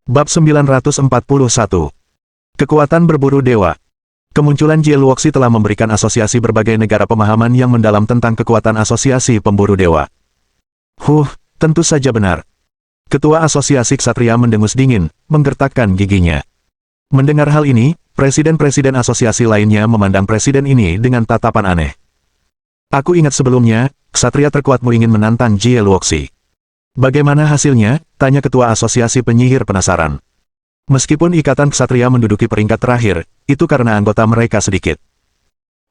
Bab 941. Kekuatan berburu dewa. Kemunculan Jie Luoxi telah memberikan asosiasi berbagai negara pemahaman yang mendalam tentang kekuatan asosiasi pemburu dewa. Tentu saja benar. Ketua asosiasi ksatria mendengus dingin, menggertakkan giginya. Mendengar hal ini, presiden-presiden asosiasi lainnya memandang presiden ini dengan tatapan aneh. Aku ingat sebelumnya, ksatria terkuatmu ingin menantang Jie Luoxi. Bagaimana hasilnya? Tanya ketua asosiasi penyihir penasaran. Meskipun ikatan ksatria menduduki peringkat terakhir, itu karena anggota mereka sedikit.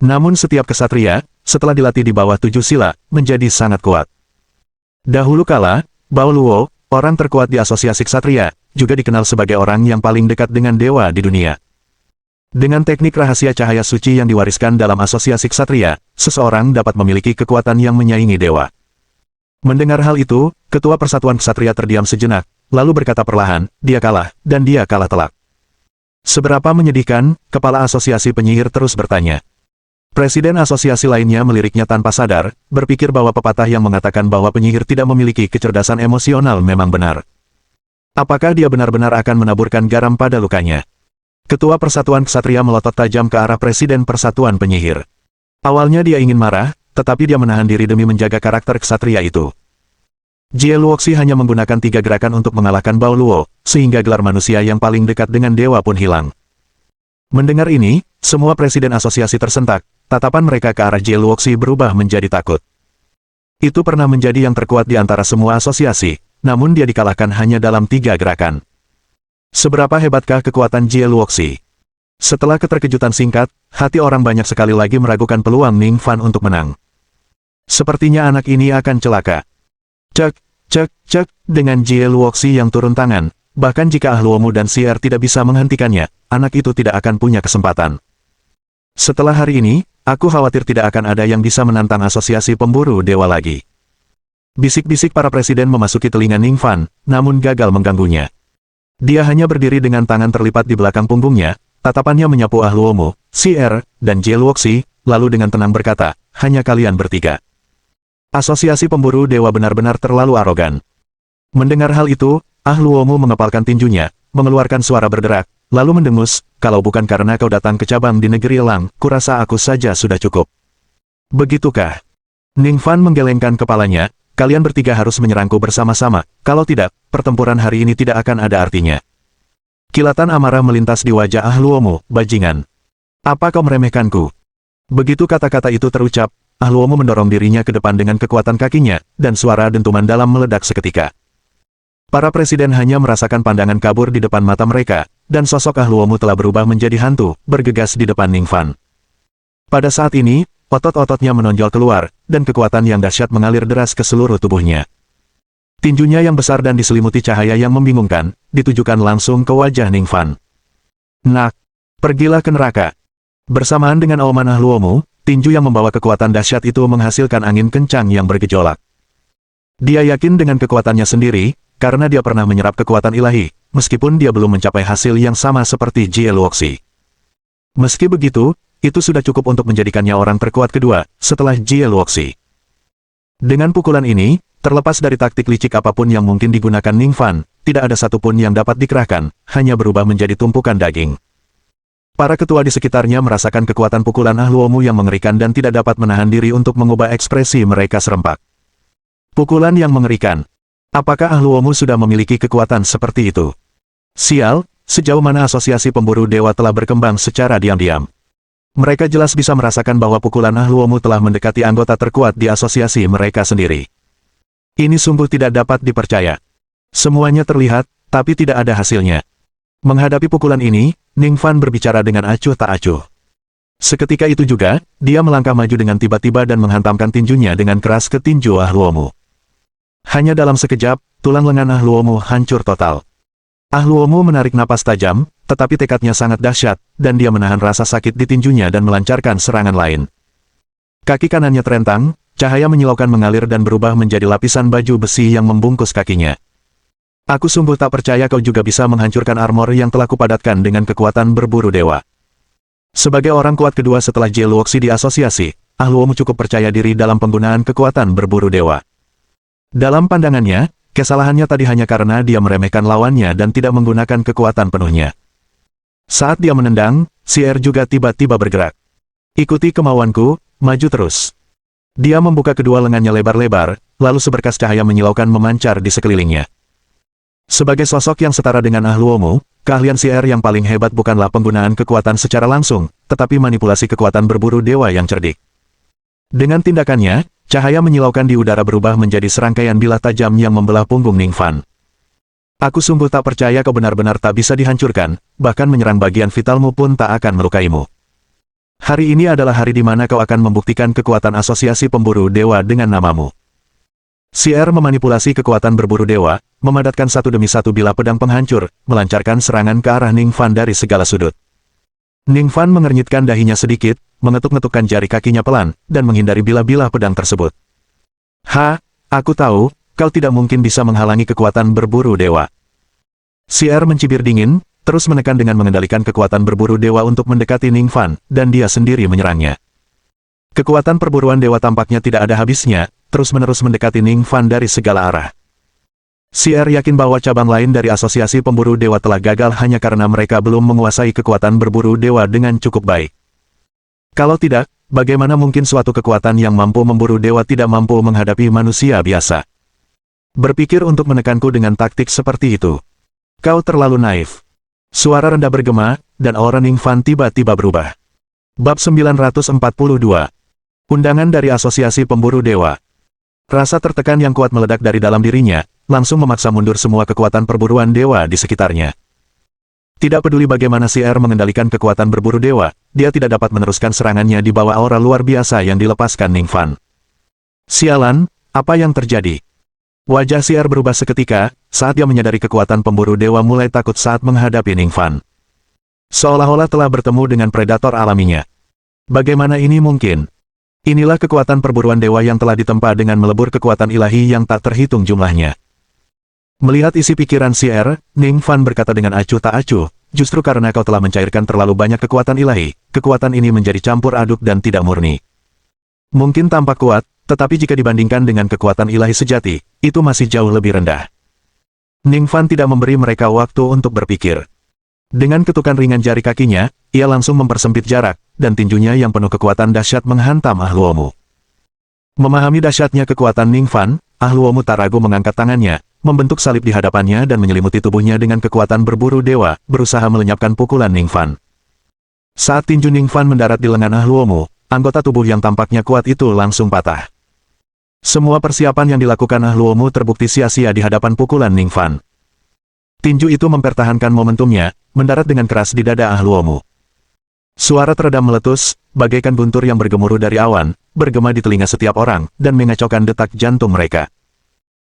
Namun setiap ksatria, setelah dilatih di bawah 7 sila, menjadi sangat kuat. Dahulu kala, Bao Luo, orang terkuat di asosiasi ksatria, juga dikenal sebagai orang yang paling dekat dengan dewa di dunia. Dengan teknik rahasia cahaya suci yang diwariskan dalam asosiasi ksatria, seseorang dapat memiliki kekuatan yang menyaingi dewa. Mendengar hal itu, ketua persatuan ksatria terdiam sejenak, lalu berkata perlahan, dia kalah, dan dia kalah telak. Seberapa menyedihkan, kepala asosiasi penyihir terus bertanya. Presiden asosiasi lainnya meliriknya tanpa sadar, berpikir bahwa pepatah yang mengatakan bahwa penyihir tidak memiliki kecerdasan emosional memang benar. Apakah dia benar-benar akan menaburkan garam pada lukanya? Ketua persatuan ksatria melotot tajam ke arah presiden persatuan penyihir. Awalnya dia ingin marah, tetapi dia menahan diri demi menjaga karakter ksatria itu. Jie Luoxi hanya menggunakan 3 gerakan untuk mengalahkan Bao Luo, sehingga gelar manusia yang paling dekat dengan dewa pun hilang. Mendengar ini, semua presiden asosiasi tersentak, tatapan mereka ke arah Jie Luoxi berubah menjadi takut. Itu pernah menjadi yang terkuat di antara semua asosiasi, namun dia dikalahkan hanya dalam 3 gerakan. Seberapa hebatkah kekuatan Jie Luoxi? Setelah keterkejutan singkat, hati orang banyak sekali lagi meragukan peluang Ning Fan untuk menang. Sepertinya anak ini akan celaka. Cek, dengan Jie Luoxi yang turun tangan, bahkan jika Ah Luomu dan Xier tidak bisa menghentikannya, anak itu tidak akan punya kesempatan. Setelah hari ini, aku khawatir tidak akan ada yang bisa menantang asosiasi pemburu dewa lagi. Bisik-bisik para presiden memasuki telinga Ning Fan, namun gagal mengganggunya. Dia hanya berdiri dengan tangan terlipat di belakang punggungnya, tatapannya menyapu Ah Luomu, Xier, dan Jie Luoxi, lalu dengan tenang berkata, hanya kalian bertiga. Asosiasi pemburu dewa benar-benar terlalu arogan. Mendengar hal itu, Ah Luomu mengepalkan tinjunya, mengeluarkan suara berderak, lalu mendengus, kalau bukan karena kau datang ke cabang di negeri elang, kurasa aku saja sudah cukup. Begitukah? Ning Fan menggelengkan kepalanya, kalian bertiga harus menyerangku bersama-sama, kalau tidak, pertempuran hari ini tidak akan ada artinya. Kilatan amarah melintas di wajah Ah Luomu, bajingan. Apa kau meremehkanku? Begitu kata-kata itu terucap, Ah Luomu mendorong dirinya ke depan dengan kekuatan kakinya, dan suara dentuman dalam meledak seketika. Para presiden hanya merasakan pandangan kabur di depan mata mereka, dan sosok Ah Luomu telah berubah menjadi hantu, bergegas di depan Ning Fan. Pada saat ini, otot-ototnya menonjol keluar, dan kekuatan yang dahsyat mengalir deras ke seluruh tubuhnya. Tinjunya yang besar dan diselimuti cahaya yang membingungkan, ditujukan langsung ke wajah Ning Fan. Nak, pergilah ke neraka. Bersamaan dengan auman Ah Luomu, tinju yang membawa kekuatan dahsyat itu menghasilkan angin kencang yang bergejolak. Dia yakin dengan kekuatannya sendiri, karena dia pernah menyerap kekuatan ilahi, meskipun dia belum mencapai hasil yang sama seperti Jie Luoxi. Meski begitu, itu sudah cukup untuk menjadikannya orang terkuat kedua, setelah Jie Luoxi. Dengan pukulan ini, terlepas dari taktik licik apapun yang mungkin digunakan Ning Fan, tidak ada satupun yang dapat dikerahkan, hanya berubah menjadi tumpukan daging. Para ketua di sekitarnya merasakan kekuatan pukulan Ah Luomu yang mengerikan dan tidak dapat menahan diri untuk mengubah ekspresi mereka serempak. Pukulan yang mengerikan. Apakah Ah Luomu sudah memiliki kekuatan seperti itu? Sial, sejauh mana asosiasi pemburu dewa telah berkembang secara diam-diam. Mereka jelas bisa merasakan bahwa pukulan Ah Luomu telah mendekati anggota terkuat di asosiasi mereka sendiri. Ini sungguh tidak dapat dipercaya. Semuanya terlihat, tapi tidak ada hasilnya. Menghadapi pukulan ini, Ning Fan berbicara dengan acuh tak acuh. Seketika itu juga, dia melangkah maju dengan tiba-tiba dan menghantamkan tinjunya dengan keras ke tinju Ah Luomu. Hanya dalam sekejap, tulang lengan Ah Luomu hancur total. Ah Luomu menarik napas tajam, tetapi tekadnya sangat dahsyat, dan dia menahan rasa sakit di tinjunya dan melancarkan serangan lain. Kaki kanannya terentang, cahaya menyilaukan mengalir dan berubah menjadi lapisan baju besi yang membungkus kakinya. Aku sungguh tak percaya kau juga bisa menghancurkan armor yang telah kupadatkan dengan kekuatan berburu dewa. Sebagai orang kuat kedua setelah Jie Luoxi di asosiasi, Ah Luomu cukup percaya diri dalam penggunaan kekuatan berburu dewa. Dalam pandangannya, Kesalahannya tadi hanya karena dia meremehkan lawannya dan tidak menggunakan kekuatan penuhnya. Saat dia menendang, Si'er juga tiba-tiba bergerak. Ikuti kemauanku, maju terus. Dia membuka kedua lengannya lebar-lebar, lalu seberkas cahaya menyilaukan memancar di sekelilingnya. Sebagai sosok yang setara dengan Ahluomu, keahlian Si'er yang paling hebat bukanlah penggunaan kekuatan secara langsung, tetapi manipulasi kekuatan berburu dewa yang cerdik. Dengan tindakannya, cahaya menyilaukan di udara berubah menjadi serangkaian bilah tajam yang membelah punggung Ningfan. Aku sungguh tak percaya kau benar-benar tak bisa dihancurkan, bahkan menyerang bagian vitalmu pun tak akan melukaimu. Hari ini adalah hari di mana kau akan membuktikan kekuatan asosiasi pemburu dewa dengan namamu. Si'er memanipulasi kekuatan berburu dewa, memadatkan satu demi satu bilah pedang penghancur, melancarkan serangan ke arah Ningfan dari segala sudut. Ningfan mengernyitkan dahinya sedikit, mengetuk-ngetukkan jari kakinya pelan, dan menghindari bilah-bilah pedang tersebut. Aku tahu, kau tidak mungkin bisa menghalangi kekuatan berburu dewa. Si'er mencibir dingin, terus menekan dengan mengendalikan kekuatan berburu dewa untuk mendekati Ningfan, dan dia sendiri menyerangnya. Kekuatan perburuan dewa tampaknya tidak ada habisnya, terus-menerus mendekati Ningfan dari segala arah. Si'er yakin bahwa cabang lain dari asosiasi pemburu dewa telah gagal hanya karena mereka belum menguasai kekuatan berburu dewa dengan cukup baik. Kalau tidak, bagaimana mungkin suatu kekuatan yang mampu memburu dewa tidak mampu menghadapi manusia biasa? Berpikir untuk menekanku dengan taktik seperti itu. Kau terlalu naif. Suara rendah bergema, dan aura Ningfan tiba-tiba berubah. Bab 942. Undangan dari Asosiasi Pemburu Dewa. Rasa tertekan yang kuat meledak dari dalam dirinya, langsung memaksa mundur semua kekuatan perburuan dewa di sekitarnya. Tidak peduli bagaimana Si'er mengendalikan kekuatan berburu dewa, dia tidak dapat meneruskan serangannya di bawah aura luar biasa yang dilepaskan Ningfan. Sialan, apa yang terjadi? Wajah Si'er berubah seketika, saat dia menyadari kekuatan pemburu dewa mulai takut saat menghadapi Ningfan. Seolah-olah telah bertemu dengan predator alaminya. Bagaimana ini mungkin? Inilah kekuatan perburuan dewa yang telah ditempa dengan melebur kekuatan ilahi yang tak terhitung jumlahnya. Melihat isi pikiran Si'er, Ningfan berkata dengan acuh tak acuh, justru karena kau telah mencairkan terlalu banyak kekuatan ilahi, kekuatan ini menjadi campur aduk dan tidak murni. Mungkin tampak kuat, tetapi jika dibandingkan dengan kekuatan ilahi sejati, itu masih jauh lebih rendah. Ningfan tidak memberi mereka waktu untuk berpikir. Dengan ketukan ringan jari kakinya, ia langsung mempersempit jarak, dan tinjunya yang penuh kekuatan dahsyat menghantam Ahluomu. Memahami dahsyatnya kekuatan Ningfan, Ahluomu tak ragu mengangkat tangannya, membentuk salib di hadapannya dan menyelimuti tubuhnya dengan kekuatan berburu dewa, berusaha melenyapkan pukulan Ningfan. Saat tinju Ningfan mendarat di lengan Ahluomu, anggota tubuh yang tampaknya kuat itu langsung patah. Semua persiapan yang dilakukan Ahluomu terbukti sia-sia di hadapan pukulan Ningfan. Tinju itu mempertahankan momentumnya, mendarat dengan keras di dada Ahluomu. Suara teredam meletus, bagaikan guntur yang bergemuruh dari awan, bergema di telinga setiap orang, dan mengacaukan detak jantung mereka.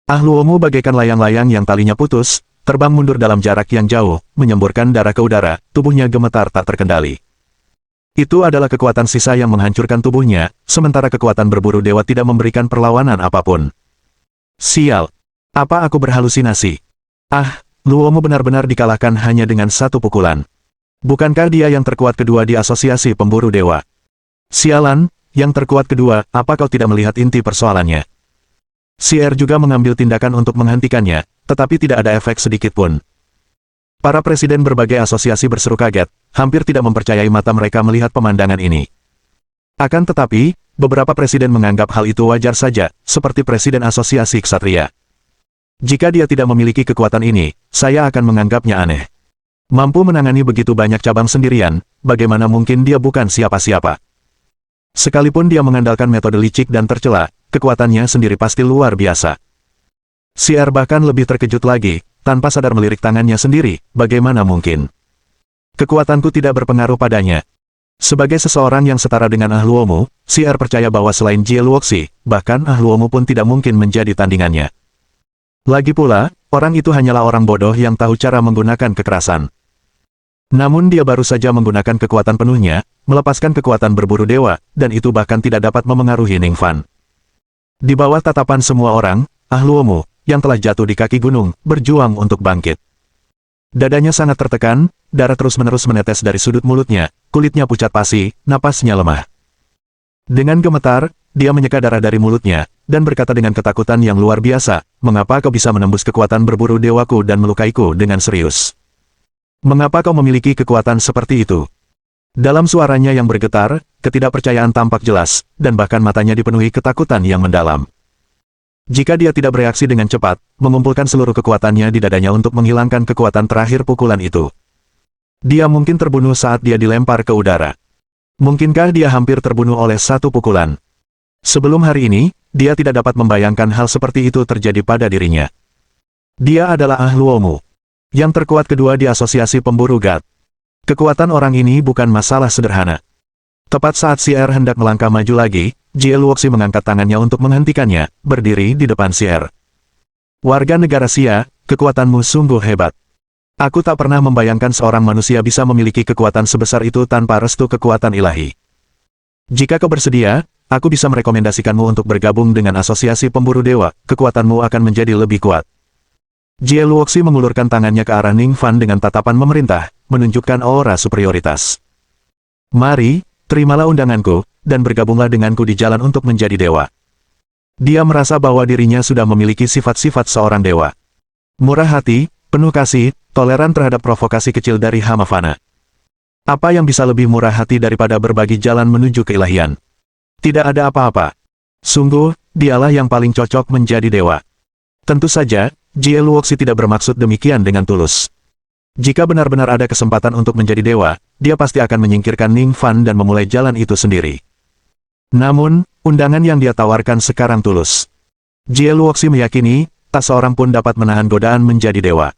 Ahluomu bagaikan layang-layang yang talinya putus, terbang mundur dalam jarak yang jauh, menyemburkan darah ke udara, tubuhnya gemetar tak terkendali. Itu adalah kekuatan sisa yang menghancurkan tubuhnya, sementara kekuatan berburu dewa tidak memberikan perlawanan apapun. Sial! Apa aku berhalusinasi? Luomu benar-benar dikalahkan hanya dengan satu pukulan. Bukankah dia yang terkuat kedua di asosiasi pemburu dewa? Sialan, yang terkuat kedua, apa kau tidak melihat inti persoalannya? Si'er juga mengambil tindakan untuk menghentikannya, tetapi tidak ada efek sedikit pun. Para presiden berbagai asosiasi berseru kaget, hampir tidak mempercayai mata mereka melihat pemandangan ini. Akan tetapi, beberapa presiden menganggap hal itu wajar saja, seperti presiden asosiasi Ksatria. Jika dia tidak memiliki kekuatan ini, saya akan menganggapnya aneh. Mampu menangani begitu banyak cabang sendirian, bagaimana mungkin dia bukan siapa-siapa? Sekalipun dia mengandalkan metode licik dan tercela, kekuatannya sendiri pasti luar biasa. Si'er bahkan lebih terkejut lagi, tanpa sadar melirik tangannya sendiri, bagaimana mungkin? Kekuatanku tidak berpengaruh padanya. Sebagai seseorang yang setara dengan Ahluomu, Si'er percaya bahwa selain Jie Luoxi, bahkan Ahluomu pun tidak mungkin menjadi tandingannya. Lagi pula, orang itu hanyalah orang bodoh yang tahu cara menggunakan kekerasan. Namun dia baru saja menggunakan kekuatan penuhnya, melepaskan kekuatan berburu dewa, dan itu bahkan tidak dapat memengaruhi Ningfan. Di bawah tatapan semua orang, Ahluomu, yang telah jatuh di kaki gunung, berjuang untuk bangkit. Dadanya sangat tertekan, darah terus-menerus menetes dari sudut mulutnya, kulitnya pucat pasi, napasnya lemah. Dengan gemetar, dia menyeka darah dari mulutnya, dan berkata dengan ketakutan yang luar biasa, "Mengapa kau bisa menembus kekuatan berburu dewaku dan melukaiku dengan serius? Mengapa kau memiliki kekuatan seperti itu?" Dalam suaranya yang bergetar, ketidakpercayaan tampak jelas, dan bahkan matanya dipenuhi ketakutan yang mendalam. Jika dia tidak bereaksi dengan cepat, mengumpulkan seluruh kekuatannya di dadanya untuk menghilangkan kekuatan terakhir pukulan itu, dia mungkin terbunuh saat dia dilempar ke udara. Mungkinkah dia hampir terbunuh oleh satu pukulan? Sebelum hari ini, dia tidak dapat membayangkan hal seperti itu terjadi pada dirinya. Dia adalah Ahluomu, yang terkuat kedua di asosiasi pemburu Gat. Kekuatan orang ini bukan masalah sederhana. Tepat saat Sier hendak melangkah maju lagi, Jie Luoxi mengangkat tangannya untuk menghentikannya, berdiri di depan Sier. "Warga negara Xia, kekuatanmu sungguh hebat. Aku tak pernah membayangkan seorang manusia bisa memiliki kekuatan sebesar itu tanpa restu kekuatan ilahi. Jika kau bersedia, aku bisa merekomendasikanmu untuk bergabung dengan asosiasi pemburu dewa, kekuatanmu akan menjadi lebih kuat." Jie Luoxi mengulurkan tangannya ke arah Ning Fan dengan tatapan memerintah, menunjukkan aura superioritas. "Mari, terimalah undanganku, dan bergabunglah denganku di jalan untuk menjadi dewa." Dia merasa bahwa dirinya sudah memiliki sifat-sifat seorang dewa. Murah hati, penuh kasih, toleran terhadap provokasi kecil dari hama fana. Apa yang bisa lebih murah hati daripada berbagi jalan menuju keilahian? Tidak ada apa-apa. Sungguh, dialah yang paling cocok menjadi dewa. Tentu saja, Jie Luoxi tidak bermaksud demikian dengan tulus. Jika benar-benar ada kesempatan untuk menjadi dewa, dia pasti akan menyingkirkan Ning Fan dan memulai jalan itu sendiri. Namun, undangan yang dia tawarkan sekarang tulus. Jie Luoxi meyakini, tak seorang pun dapat menahan godaan menjadi dewa.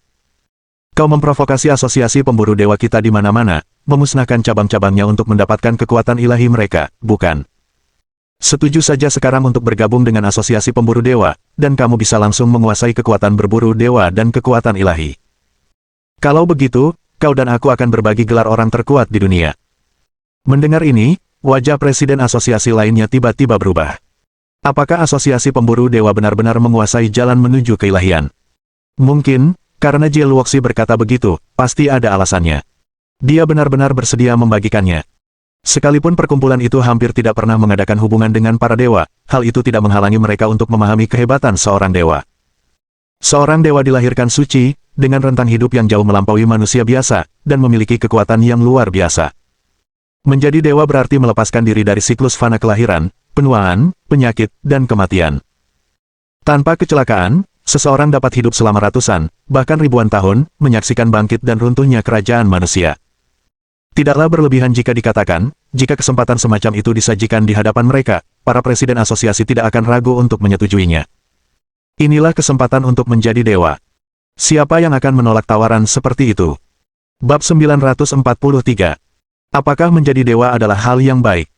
Kau memprovokasi asosiasi pemburu dewa kita di mana-mana, memusnahkan cabang-cabangnya untuk mendapatkan kekuatan ilahi mereka, bukan? Setuju saja sekarang untuk bergabung dengan asosiasi pemburu dewa, dan kamu bisa langsung menguasai kekuatan berburu dewa dan kekuatan ilahi. Kalau begitu, kau dan aku akan berbagi gelar orang terkuat di dunia. Mendengar ini, wajah presiden asosiasi lainnya tiba-tiba berubah. Apakah asosiasi pemburu dewa benar-benar menguasai jalan menuju keilahian? Mungkin, karena Jie Luoxi berkata begitu, pasti ada alasannya. Dia benar-benar bersedia membagikannya. Sekalipun perkumpulan itu hampir tidak pernah mengadakan hubungan dengan para dewa, hal itu tidak menghalangi mereka untuk memahami kehebatan seorang dewa. Seorang dewa dilahirkan suci, dengan rentang hidup yang jauh melampaui manusia biasa, dan memiliki kekuatan yang luar biasa. Menjadi dewa berarti melepaskan diri dari siklus fana kelahiran, penuaan, penyakit, dan kematian. Tanpa kecelakaan, seseorang dapat hidup selama ratusan, bahkan ribuan tahun, menyaksikan bangkit dan runtuhnya kerajaan manusia. Tidaklah berlebihan jika dikatakan, jika kesempatan semacam itu disajikan di hadapan mereka, para presiden asosiasi tidak akan ragu untuk menyetujuinya. Inilah kesempatan untuk menjadi dewa. Siapa yang akan menolak tawaran seperti itu? Bab 943. Apakah menjadi dewa adalah hal yang baik?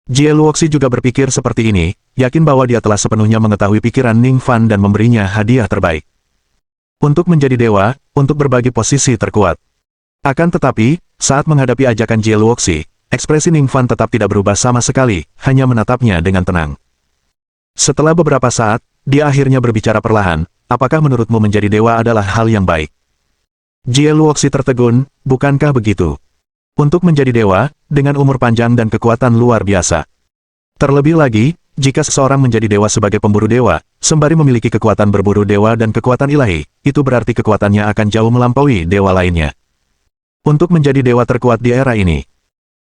Jie Luoxi juga berpikir seperti ini, yakin bahwa dia telah sepenuhnya mengetahui pikiran Ning Fan dan memberinya hadiah terbaik. Untuk menjadi dewa, untuk berbagi posisi terkuat. Akan tetapi, saat menghadapi ajakan Jie Luoxi, ekspresi Ning Fan tetap tidak berubah sama sekali, hanya menatapnya dengan tenang. Setelah beberapa saat, dia akhirnya berbicara perlahan, apakah menurutmu menjadi dewa adalah hal yang baik? Jie Luoxi tertegun, bukankah begitu? Untuk menjadi dewa, dengan umur panjang dan kekuatan luar biasa. Terlebih lagi, jika seseorang menjadi dewa sebagai pemburu dewa, sembari memiliki kekuatan berburu dewa dan kekuatan ilahi, itu berarti kekuatannya akan jauh melampaui dewa lainnya. Untuk menjadi dewa terkuat di era ini.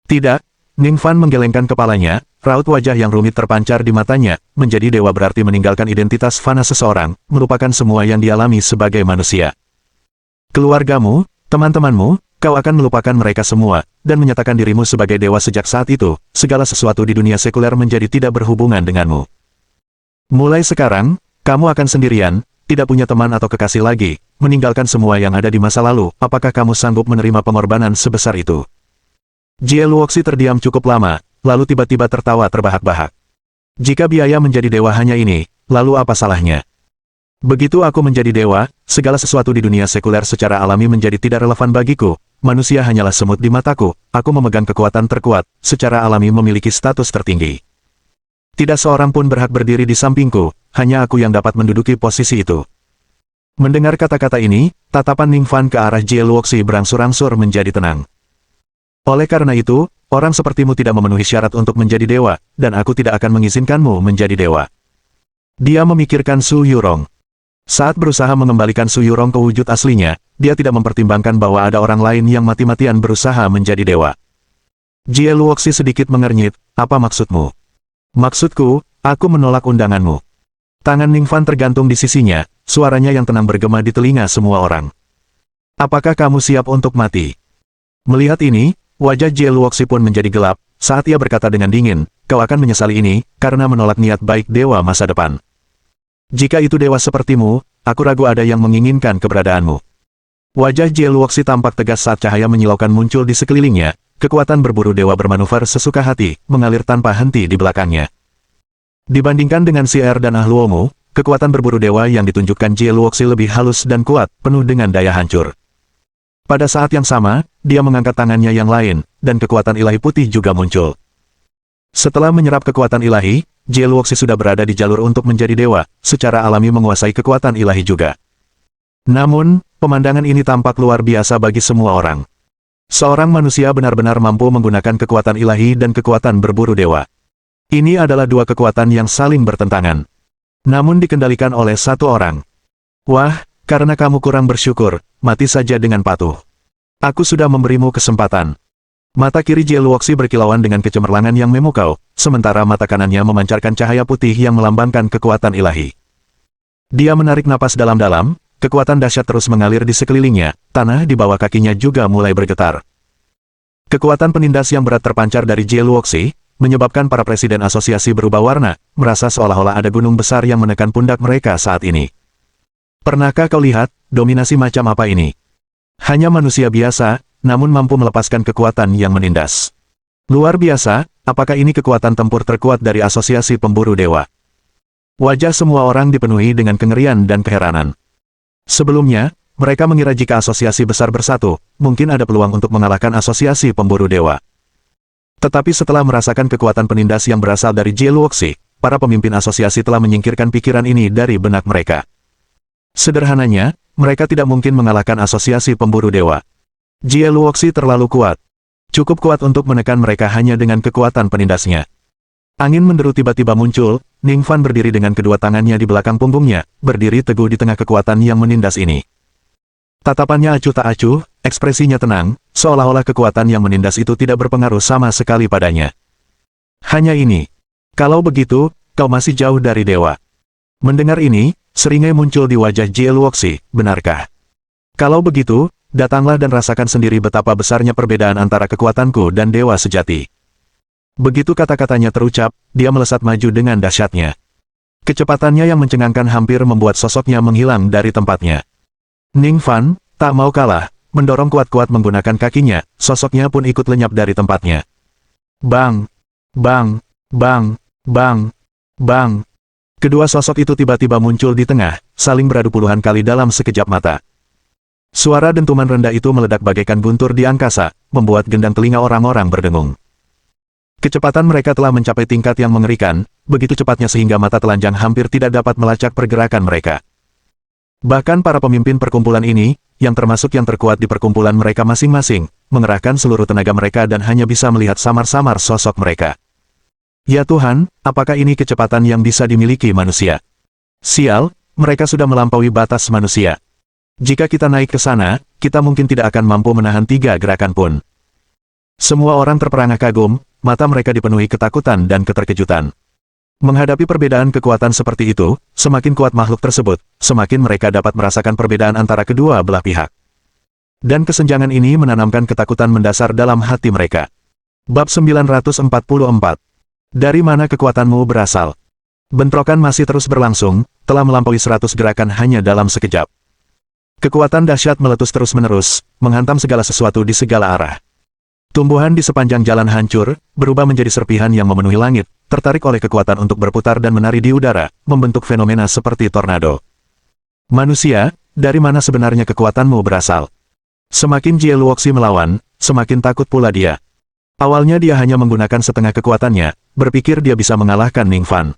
Tidak, Ning Fan menggelengkan kepalanya, raut wajah yang rumit terpancar di matanya, menjadi dewa berarti meninggalkan identitas fana seseorang, melupakan semua yang dialami sebagai manusia. Keluargamu, teman-temanmu, kau akan melupakan mereka semua, dan menyatakan dirimu sebagai dewa sejak saat itu, segala sesuatu di dunia sekuler menjadi tidak berhubungan denganmu. Mulai sekarang, kamu akan sendirian, tidak punya teman atau kekasih lagi, meninggalkan semua yang ada di masa lalu, apakah kamu sanggup menerima pengorbanan sebesar itu? Jie Luoxi terdiam cukup lama, lalu tiba-tiba tertawa terbahak-bahak. Jika biaya menjadi dewa hanya ini, lalu apa salahnya? Begitu aku menjadi dewa, segala sesuatu di dunia sekuler secara alami menjadi tidak relevan bagiku, manusia hanyalah semut di mataku, aku memegang kekuatan terkuat, secara alami memiliki status tertinggi. Tidak seorang pun berhak berdiri di sampingku, hanya aku yang dapat menduduki posisi itu. Mendengar kata-kata ini, tatapan Ning Fan ke arah Jie Luoxi berangsur-angsur menjadi tenang. Oleh karena itu, Orang sepertimu tidak memenuhi syarat untuk menjadi dewa, dan aku tidak akan mengizinkanmu menjadi dewa. Dia memikirkan Su Yurong. Saat berusaha mengembalikan Su Yurong ke wujud aslinya, dia tidak mempertimbangkan bahwa ada orang lain yang mati-matian berusaha menjadi dewa. Jie Luoxi sedikit mengernyit, apa maksudmu? Maksudku, aku menolak undanganmu. Tangan Ningfan tergantung di sisinya, suaranya yang tenang bergema di telinga semua orang. Apakah kamu siap untuk mati? Melihat ini, wajah Jie Luoxi pun menjadi gelap, saat ia berkata dengan dingin, kau akan menyesali ini, karena menolak niat baik dewa masa depan. Jika itu dewa sepertimu, aku ragu ada yang menginginkan keberadaanmu. Wajah Jie Luoxi tampak tegas saat cahaya menyilaukan muncul di sekelilingnya, kekuatan berburu dewa bermanuver sesuka hati, mengalir tanpa henti di belakangnya. Dibandingkan dengan Si Er dan Ah Luomu, kekuatan berburu dewa yang ditunjukkan Jie Luoxi lebih halus dan kuat, penuh dengan daya hancur. Pada saat yang sama, dia mengangkat tangannya yang lain, dan kekuatan ilahi putih juga muncul. Setelah menyerap kekuatan ilahi, Jie Luoxi sudah berada di jalur untuk menjadi dewa, secara alami menguasai kekuatan ilahi juga. Namun, pemandangan ini tampak luar biasa bagi semua orang. Seorang manusia benar-benar mampu menggunakan kekuatan ilahi dan kekuatan berburu dewa. Ini adalah dua kekuatan yang saling bertentangan. Namun dikendalikan oleh satu orang. Wah, karena kamu kurang bersyukur, mati saja dengan patuh. Aku sudah memberimu kesempatan. Mata kiri Jie Luoxi berkilauan dengan kecemerlangan yang memukau, sementara mata kanannya memancarkan cahaya putih yang melambangkan kekuatan ilahi. Dia menarik napas dalam-dalam, kekuatan dahsyat terus mengalir di sekelilingnya, tanah di bawah kakinya juga mulai bergetar. Kekuatan penindas yang berat terpancar dari Jie Luoxi, menyebabkan para presiden asosiasi berubah warna, merasa seolah-olah ada gunung besar yang menekan pundak mereka saat ini. Pernahkah kau lihat, dominasi macam apa ini? Hanya manusia biasa, namun mampu melepaskan kekuatan yang menindas. Luar biasa, apakah ini kekuatan tempur terkuat dari asosiasi pemburu dewa? Wajah semua orang dipenuhi dengan kengerian dan keheranan. Sebelumnya, mereka mengira jika asosiasi besar bersatu, mungkin ada peluang untuk mengalahkan asosiasi pemburu dewa. Tetapi setelah merasakan kekuatan penindas yang berasal dari Jie Luoxi, para pemimpin asosiasi telah menyingkirkan pikiran ini dari benak mereka. Sederhananya, mereka tidak mungkin mengalahkan asosiasi pemburu dewa. Jie Luoxi terlalu kuat. Cukup kuat untuk menekan mereka hanya dengan kekuatan penindasnya. Angin menderu tiba-tiba muncul, Ningfan berdiri dengan kedua tangannya di belakang punggungnya, berdiri teguh di tengah kekuatan yang menindas ini. Tatapannya acuh tak acuh, ekspresinya tenang, seolah-olah kekuatan yang menindas itu tidak berpengaruh sama sekali padanya. Hanya ini. Kalau begitu, kau masih jauh dari dewa. Mendengar ini, seringai muncul di wajah Jie Luoxi, benarkah? Kalau begitu, datanglah dan rasakan sendiri betapa besarnya perbedaan antara kekuatanku dan dewa sejati. Begitu kata-katanya terucap, dia melesat maju dengan dahsyatnya. Kecepatannya yang mencengangkan hampir membuat sosoknya menghilang dari tempatnya. Ningfan, tak mau kalah, mendorong kuat-kuat menggunakan kakinya, sosoknya pun ikut lenyap dari tempatnya. Bang! Bang! Bang! Bang! Bang! Kedua sosok itu tiba-tiba muncul di tengah, saling beradu puluhan kali dalam sekejap mata. Suara dentuman rendah itu meledak bagaikan guntur di angkasa, membuat gendang telinga orang-orang berdengung. Kecepatan mereka telah mencapai tingkat yang mengerikan, begitu cepatnya sehingga mata telanjang hampir tidak dapat melacak pergerakan mereka. Bahkan para pemimpin perkumpulan ini, yang termasuk yang terkuat di perkumpulan mereka masing-masing, mengerahkan seluruh tenaga mereka dan hanya bisa melihat samar-samar sosok mereka. Ya Tuhan, apakah ini kecepatan yang bisa dimiliki manusia? Sial, mereka sudah melampaui batas manusia. Jika kita naik ke sana, kita mungkin tidak akan mampu menahan 3 gerakan pun. Semua orang terperangah kagum, mata mereka dipenuhi ketakutan dan keterkejutan. Menghadapi perbedaan kekuatan seperti itu, semakin kuat makhluk tersebut, semakin mereka dapat merasakan perbedaan antara kedua belah pihak. Dan kesenjangan ini menanamkan ketakutan mendasar dalam hati mereka. Bab 944. Dari mana kekuatanmu berasal? Bentrokan masih terus berlangsung, telah melampaui 100 gerakan hanya dalam sekejap. Kekuatan dahsyat meletus terus-menerus, menghantam segala sesuatu di segala arah. Tumbuhan di sepanjang jalan hancur, berubah menjadi serpihan yang memenuhi langit, tertarik oleh kekuatan untuk berputar dan menari di udara, membentuk fenomena seperti tornado. Manusia, dari mana sebenarnya kekuatanmu berasal? Semakin Jie Luoxi melawan, semakin takut pula dia. Awalnya dia hanya menggunakan setengah kekuatannya, berpikir dia bisa mengalahkan Ningfan.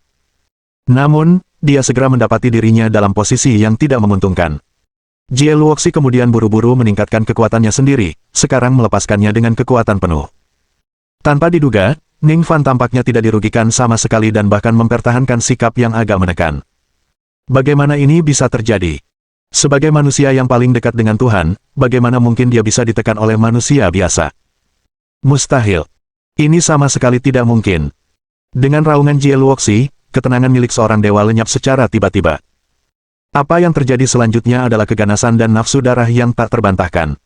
Namun, dia segera mendapati dirinya dalam posisi yang tidak menguntungkan. Jie Luoxi kemudian buru-buru meningkatkan kekuatannya sendiri, sekarang melepaskannya dengan kekuatan penuh. Tanpa diduga, Ning Fan tampaknya tidak dirugikan sama sekali dan bahkan mempertahankan sikap yang agak menekan. Bagaimana ini bisa terjadi? Sebagai manusia yang paling dekat dengan Tuhan, bagaimana mungkin dia bisa ditekan oleh manusia biasa? Mustahil. Ini sama sekali tidak mungkin. Dengan raungan Jie Luoxi, ketenangan milik seorang dewa lenyap secara tiba-tiba. Apa yang terjadi selanjutnya adalah keganasan dan nafsu darah yang tak terbantahkan.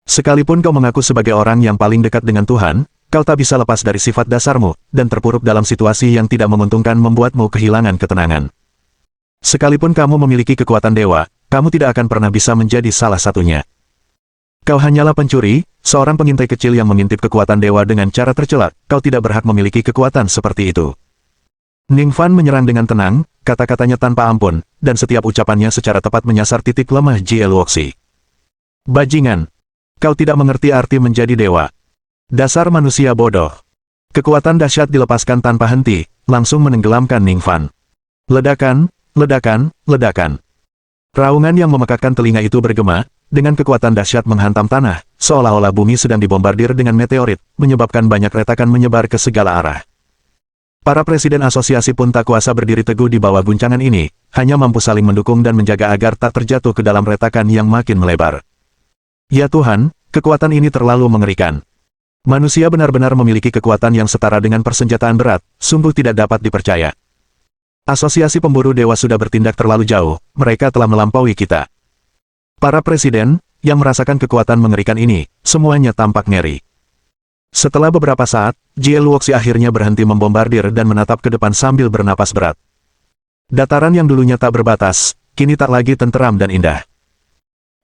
Sekalipun kau mengaku sebagai orang yang paling dekat dengan Tuhan, kau tak bisa lepas dari sifat dasarmu, dan terpuruk dalam situasi yang tidak menguntungkan membuatmu kehilangan ketenangan. Sekalipun kamu memiliki kekuatan dewa, kamu tidak akan pernah bisa menjadi salah satunya. Kau hanyalah pencuri, seorang pengintai kecil yang mengintip kekuatan dewa dengan cara tercela. Kau tidak berhak memiliki kekuatan seperti itu. Ning Fan menyerang dengan tenang, kata-katanya tanpa ampun, dan setiap ucapannya secara tepat menyasar titik lemah Jie Luoxi. Bajingan! Kau tidak mengerti arti menjadi dewa. Dasar manusia bodoh. Kekuatan dahsyat dilepaskan tanpa henti, langsung menenggelamkan Ning Fan. Ledakan, ledakan, ledakan. Raungan yang memekakkan telinga itu bergema, dengan kekuatan dahsyat menghantam tanah, seolah-olah bumi sedang dibombardir dengan meteorit, menyebabkan banyak retakan menyebar ke segala arah. Para presiden asosiasi pun tak kuasa berdiri teguh di bawah guncangan ini, hanya mampu saling mendukung dan menjaga agar tak terjatuh ke dalam retakan yang makin melebar. Ya Tuhan, kekuatan ini terlalu mengerikan. Manusia benar-benar memiliki kekuatan yang setara dengan persenjataan berat, sungguh tidak dapat dipercaya. Asosiasi pemburu dewa sudah bertindak terlalu jauh, mereka telah melampaui kita. Para presiden, yang merasakan kekuatan mengerikan ini, semuanya tampak ngeri. Setelah beberapa saat, Jie Luoxi akhirnya berhenti membombardir dan menatap ke depan sambil bernapas berat. Dataran yang dulunya tak berbatas, kini tak lagi tenteram dan indah.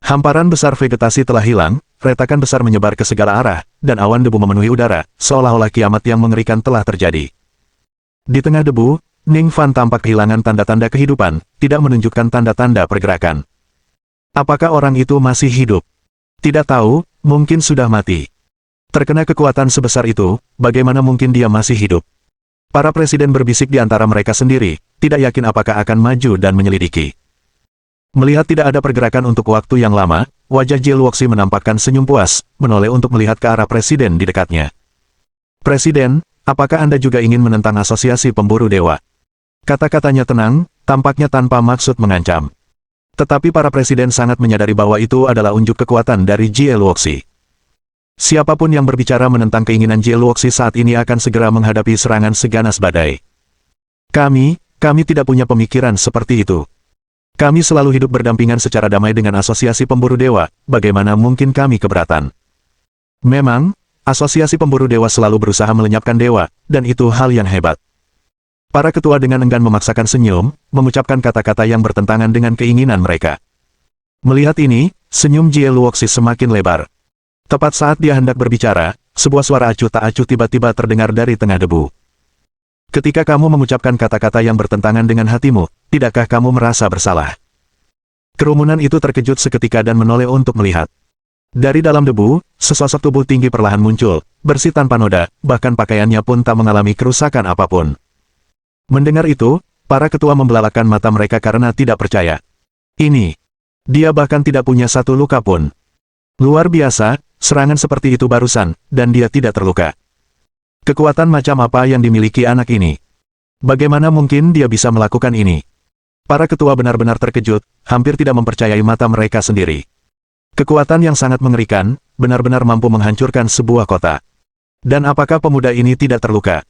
Hamparan besar vegetasi telah hilang, retakan besar menyebar ke segala arah, dan awan debu memenuhi udara, seolah-olah kiamat yang mengerikan telah terjadi. Di tengah debu, Ning Fan tampak kehilangan tanda-tanda kehidupan, tidak menunjukkan tanda-tanda pergerakan. Apakah orang itu masih hidup? Tidak tahu, mungkin sudah mati. Terkena kekuatan sebesar itu, bagaimana mungkin dia masih hidup? Para presiden berbisik di antara mereka sendiri, tidak yakin apakah akan maju dan menyelidiki. Melihat tidak ada pergerakan untuk waktu yang lama, wajah Jie Luoxi menampakkan senyum puas, menoleh untuk melihat ke arah presiden di dekatnya. Presiden, apakah Anda juga ingin menentang asosiasi pemburu dewa? Kata-katanya tenang, tampaknya tanpa maksud mengancam. Tetapi para presiden sangat menyadari bahwa itu adalah unjuk kekuatan dari Jie Luoxi. Siapapun yang berbicara menentang keinginan Jie Luoxi saat ini akan segera menghadapi serangan seganas badai. Kami tidak punya pemikiran seperti itu. Kami selalu hidup berdampingan secara damai dengan asosiasi pemburu dewa, bagaimana mungkin kami keberatan? Memang, asosiasi pemburu dewa selalu berusaha melenyapkan dewa, dan itu hal yang hebat. Para ketua dengan enggan memaksakan senyum, mengucapkan kata-kata yang bertentangan dengan keinginan mereka. Melihat ini, senyum Jie Luoxi semakin lebar. Tepat saat dia hendak berbicara, sebuah suara acuh tak acuh tiba-tiba terdengar dari tengah debu. Ketika kamu mengucapkan kata-kata yang bertentangan dengan hatimu, tidakkah kamu merasa bersalah? Kerumunan itu terkejut seketika dan menoleh untuk melihat. Dari dalam debu, sesosok tubuh tinggi perlahan muncul, bersih tanpa noda, bahkan pakaiannya pun tak mengalami kerusakan apapun. Mendengar itu, para ketua membelalakan mata mereka karena tidak percaya. Dia bahkan tidak punya satu luka pun. Luar biasa, serangan seperti itu barusan, dan dia tidak terluka. Kekuatan macam apa yang dimiliki anak ini? Bagaimana mungkin dia bisa melakukan ini? Para ketua benar-benar terkejut, hampir tidak mempercayai mata mereka sendiri. Kekuatan yang sangat mengerikan, benar-benar mampu menghancurkan sebuah kota. Dan apakah pemuda ini tidak terluka?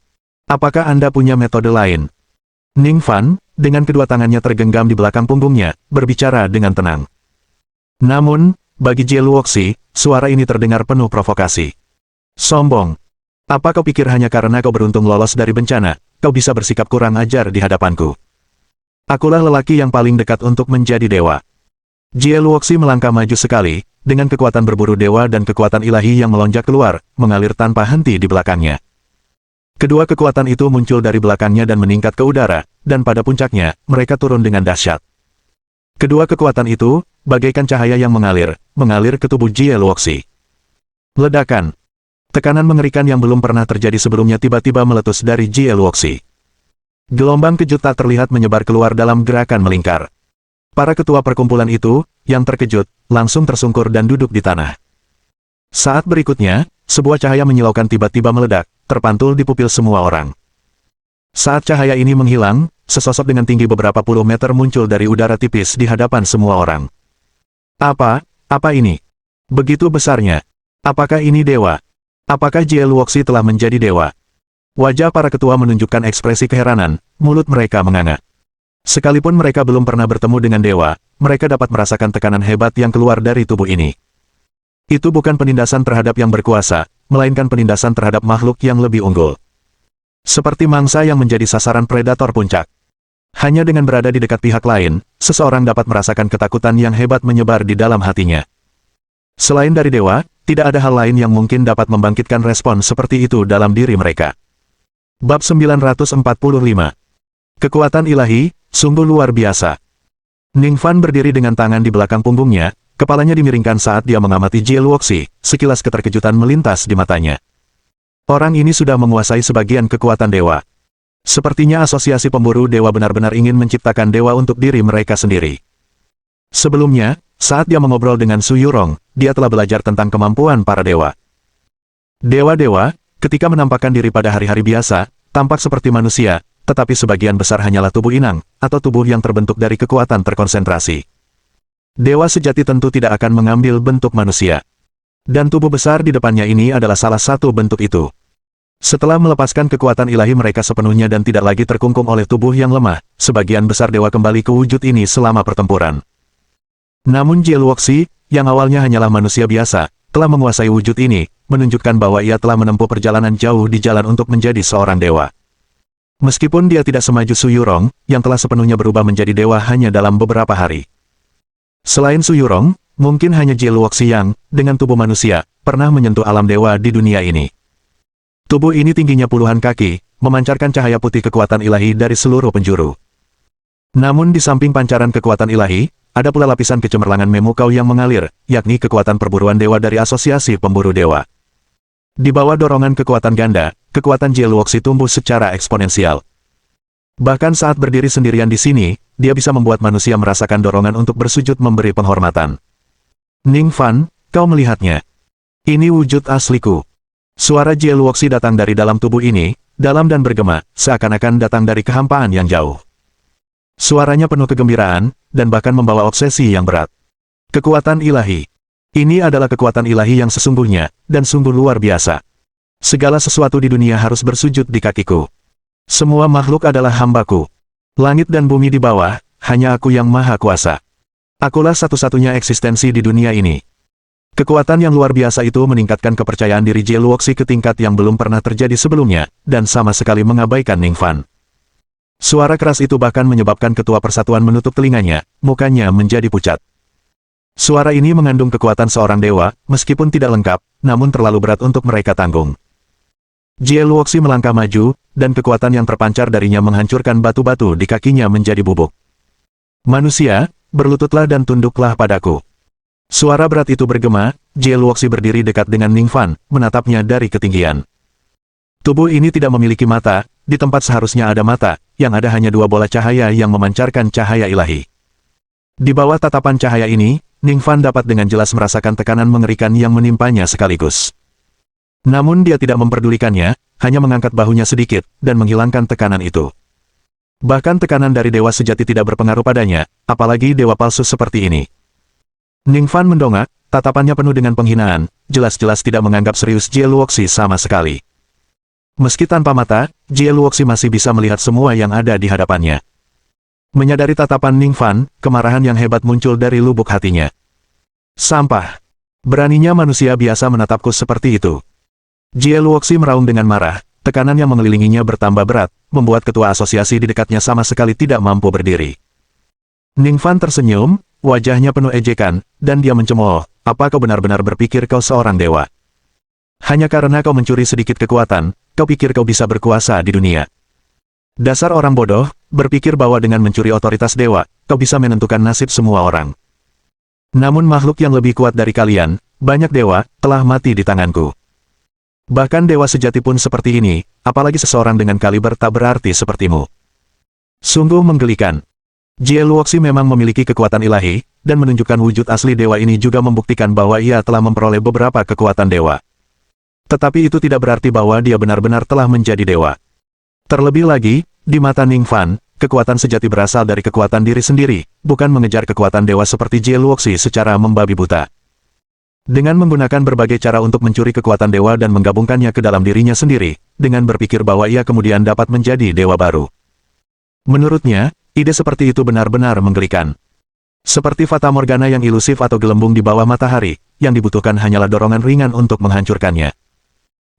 Apakah Anda punya metode lain? Ning Fan, dengan kedua tangannya tergenggam di belakang punggungnya, berbicara dengan tenang. Namun, bagi Jie Luoxi, suara ini terdengar penuh provokasi. Sombong. Apa kau pikir hanya karena kau beruntung lolos dari bencana, kau bisa bersikap kurang ajar di hadapanku? Akulah lelaki yang paling dekat untuk menjadi dewa. Jie Luoxi melangkah maju sekali, dengan kekuatan berburu dewa dan kekuatan ilahi yang melonjak keluar, mengalir tanpa henti di belakangnya. Kedua kekuatan itu muncul dari belakangnya dan meningkat ke udara, dan pada puncaknya, mereka turun dengan dahsyat. Kedua kekuatan itu, bagaikan cahaya yang mengalir ke tubuh Jie Luoxi. Ledakan. Tekanan mengerikan yang belum pernah terjadi sebelumnya tiba-tiba meletus dari Jie Luoxi. Gelombang kejut tak terlihat menyebar keluar dalam gerakan melingkar. Para ketua perkumpulan itu, yang terkejut, langsung tersungkur dan duduk di tanah. Saat berikutnya, sebuah cahaya menyilaukan tiba-tiba meledak, terpantul di pupil semua orang. Saat cahaya ini menghilang, sesosok dengan tinggi beberapa puluh meter muncul dari udara tipis di hadapan semua orang. Apa ini? Begitu besarnya. Apakah ini dewa? Apakah Jie Luoxi telah menjadi dewa? Wajah para ketua menunjukkan ekspresi keheranan, mulut mereka menganga. Sekalipun mereka belum pernah bertemu dengan dewa, mereka dapat merasakan tekanan hebat yang keluar dari tubuh ini. Itu bukan penindasan terhadap yang berkuasa, melainkan penindasan terhadap makhluk yang lebih unggul. Seperti mangsa yang menjadi sasaran predator puncak. Hanya dengan berada di dekat pihak lain, seseorang dapat merasakan ketakutan yang hebat menyebar di dalam hatinya. Selain dari dewa, tidak ada hal lain yang mungkin dapat membangkitkan respon seperti itu dalam diri mereka. Bab 945. Kekuatan ilahi, sungguh luar biasa. Ning Fan berdiri dengan tangan di belakang punggungnya, kepalanya dimiringkan saat dia mengamati Jie Luoxi, sekilas keterkejutan melintas di matanya. Orang ini sudah menguasai sebagian kekuatan dewa. Sepertinya asosiasi pemburu dewa benar-benar ingin menciptakan dewa untuk diri mereka sendiri. Sebelumnya, saat dia mengobrol dengan Su Yurong, dia telah belajar tentang kemampuan para dewa. Dewa-dewa, ketika menampakkan diri pada hari-hari biasa, tampak seperti manusia, tetapi sebagian besar hanyalah tubuh inang, atau tubuh yang terbentuk dari kekuatan terkonsentrasi. Dewa sejati tentu tidak akan mengambil bentuk manusia. Dan tubuh besar di depannya ini adalah salah satu bentuk itu. Setelah melepaskan kekuatan ilahi mereka sepenuhnya dan tidak lagi terkungkung oleh tubuh yang lemah, sebagian besar dewa kembali ke wujud ini selama pertempuran. Namun Jie Luoxi, yang awalnya hanyalah manusia biasa, telah menguasai wujud ini, menunjukkan bahwa ia telah menempuh perjalanan jauh di jalan untuk menjadi seorang dewa. Meskipun dia tidak semaju Su Yurong, yang telah sepenuhnya berubah menjadi dewa hanya dalam beberapa hari. Selain Su Yurong, mungkin hanya Jie Luoxi yang, dengan tubuh manusia, pernah menyentuh alam dewa di dunia ini. Tubuh ini tingginya puluhan kaki, memancarkan cahaya putih kekuatan ilahi dari seluruh penjuru. Namun di samping pancaran kekuatan ilahi, ada pula lapisan kecemerlangan memukau yang mengalir, yakni kekuatan perburuan dewa dari asosiasi pemburu dewa. Di bawah dorongan kekuatan ganda, kekuatan Jie Luoxi tumbuh secara eksponensial. Bahkan saat berdiri sendirian di sini, dia bisa membuat manusia merasakan dorongan untuk bersujud memberi penghormatan. Ning Fan, kau melihatnya. Ini wujud asliku. Suara Jie Luoxi datang dari dalam tubuh ini, dalam dan bergema, seakan-akan datang dari kehampaan yang jauh. Suaranya penuh kegembiraan, dan bahkan membawa obsesi yang berat. Kekuatan ilahi. Ini adalah kekuatan ilahi yang sesungguhnya, dan sungguh luar biasa. Segala sesuatu di dunia harus bersujud di kakiku. Semua makhluk adalah hambaku. Langit dan bumi di bawah, hanya aku yang maha kuasa. Akulah satu-satunya eksistensi di dunia ini. Kekuatan yang luar biasa itu meningkatkan kepercayaan diri Jie Luoxi ke tingkat yang belum pernah terjadi sebelumnya, dan sama sekali mengabaikan Ning Fan. Suara keras itu bahkan menyebabkan ketua persatuan menutup telinganya, mukanya menjadi pucat. Suara ini mengandung kekuatan seorang dewa, meskipun tidak lengkap, namun terlalu berat untuk mereka tanggung. Jie Luoxi melangkah maju, dan kekuatan yang terpancar darinya menghancurkan batu-batu di kakinya menjadi bubuk. Manusia, berlututlah dan tunduklah padaku. Suara berat itu bergema, Jie Luoxi berdiri dekat dengan Ning Fan, menatapnya dari ketinggian. Tubuh ini tidak memiliki mata, di tempat seharusnya ada mata, yang ada hanya dua bola cahaya yang memancarkan cahaya ilahi. Di bawah tatapan cahaya ini, Ning Fan dapat dengan jelas merasakan tekanan mengerikan yang menimpanya sekaligus. Namun dia tidak memperdulikannya, hanya mengangkat bahunya sedikit, dan menghilangkan tekanan itu. Bahkan tekanan dari dewa sejati tidak berpengaruh padanya, apalagi dewa palsu seperti ini. Ning Fan mendongak, tatapannya penuh dengan penghinaan, jelas-jelas tidak menganggap serius Jie Luoxi sama sekali. Meski tanpa mata, Jie Luoxi masih bisa melihat semua yang ada di hadapannya. Menyadari tatapan Ning Fan, kemarahan yang hebat muncul dari lubuk hatinya. Sampah. Beraninya manusia biasa menatapku seperti itu. Jie Luoxi meraung dengan marah, tekanan yang mengelilinginya bertambah berat, membuat ketua asosiasi di dekatnya sama sekali tidak mampu berdiri. Ning Fan tersenyum, wajahnya penuh ejekan, dan dia mencemooh, apa kau benar-benar berpikir kau seorang dewa? Hanya karena kau mencuri sedikit kekuatan, kau pikir kau bisa berkuasa di dunia. Dasar orang bodoh, berpikir bahwa dengan mencuri otoritas dewa, kau bisa menentukan nasib semua orang. Namun makhluk yang lebih kuat dari kalian, banyak dewa, telah mati di tanganku. Bahkan dewa sejati pun seperti ini, apalagi seseorang dengan kaliber tak berarti sepertimu. Sungguh menggelikan. Jie Luoxi memang memiliki kekuatan ilahi, dan menunjukkan wujud asli dewa ini juga membuktikan bahwa ia telah memperoleh beberapa kekuatan dewa. Tetapi itu tidak berarti bahwa dia benar-benar telah menjadi dewa. Terlebih lagi, di mata Ning Fan, kekuatan sejati berasal dari kekuatan diri sendiri, bukan mengejar kekuatan dewa seperti Jie Luoxi secara membabi buta. Dengan menggunakan berbagai cara untuk mencuri kekuatan dewa dan menggabungkannya ke dalam dirinya sendiri, dengan berpikir bahwa ia kemudian dapat menjadi dewa baru. Menurutnya, ide seperti itu benar-benar menggelikan. Seperti Fata Morgana yang ilusif atau gelembung di bawah matahari, yang dibutuhkan hanyalah dorongan ringan untuk menghancurkannya.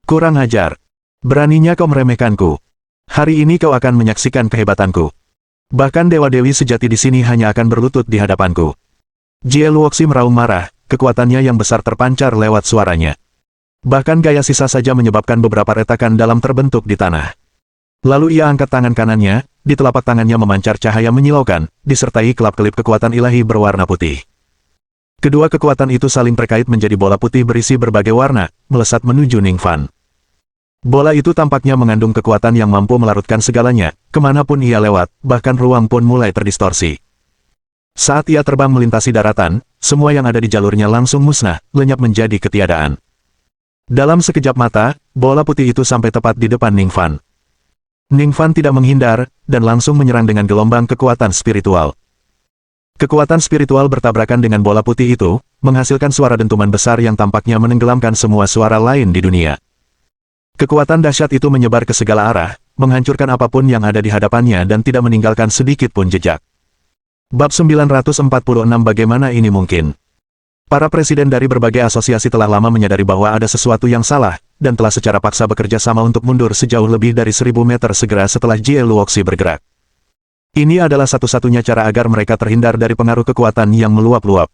Kurang ajar. Beraninya kau meremehkanku. Hari ini kau akan menyaksikan kehebatanku. Bahkan dewa-dewi sejati di sini hanya akan berlutut di hadapanku. Jie Luoxi meraung marah, kekuatannya yang besar terpancar lewat suaranya. Bahkan gaya sisa saja menyebabkan beberapa retakan dalam terbentuk di tanah. Lalu ia angkat tangan kanannya, di telapak tangannya memancar cahaya menyilaukan, disertai kelap-kelip kekuatan ilahi berwarna putih. Kedua kekuatan itu saling terkait menjadi bola putih berisi berbagai warna, melesat menuju Ning Fan. Bola itu tampaknya mengandung kekuatan yang mampu melarutkan segalanya, kemanapun ia lewat, bahkan ruang pun mulai terdistorsi. Saat ia terbang melintasi daratan, semua yang ada di jalurnya langsung musnah, lenyap menjadi ketiadaan. Dalam sekejap mata, bola putih itu sampai tepat di depan Ning Fan. Ning Fan tidak menghindar, dan langsung menyerang dengan gelombang kekuatan spiritual. Kekuatan spiritual bertabrakan dengan bola putih itu, menghasilkan suara dentuman besar yang tampaknya menenggelamkan semua suara lain di dunia. Kekuatan dahsyat itu menyebar ke segala arah, menghancurkan apapun yang ada di hadapannya dan tidak meninggalkan sedikit pun jejak. Bab 946 Bagaimana ini mungkin? Para presiden dari berbagai asosiasi telah lama menyadari bahwa ada sesuatu yang salah, dan telah secara paksa bekerja sama untuk mundur sejauh lebih dari 1000 meter segera setelah Jie Luoxi bergerak. Ini adalah satu-satunya cara agar mereka terhindar dari pengaruh kekuatan yang meluap-luap.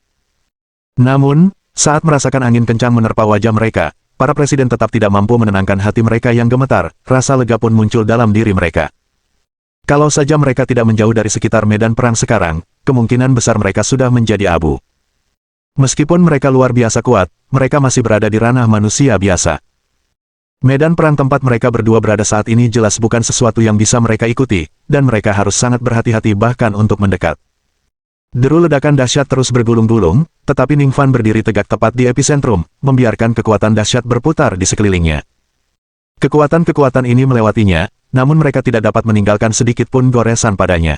Namun, saat merasakan angin kencang menerpa wajah mereka, para presiden tetap tidak mampu menenangkan hati mereka yang gemetar, rasa lega pun muncul dalam diri mereka. Kalau saja mereka tidak menjauh dari sekitar medan perang sekarang, kemungkinan besar mereka sudah menjadi abu. Meskipun mereka luar biasa kuat, mereka masih berada di ranah manusia biasa. Medan perang tempat mereka berdua berada saat ini jelas bukan sesuatu yang bisa mereka ikuti, dan mereka harus sangat berhati-hati bahkan untuk mendekat. Deru ledakan dahsyat terus bergulung-gulung, tetapi Ning Fan berdiri tegak tepat di epicentrum, membiarkan kekuatan dahsyat berputar di sekelilingnya. Kekuatan-kekuatan ini melewatinya, namun mereka tidak dapat meninggalkan sedikit pun goresan padanya.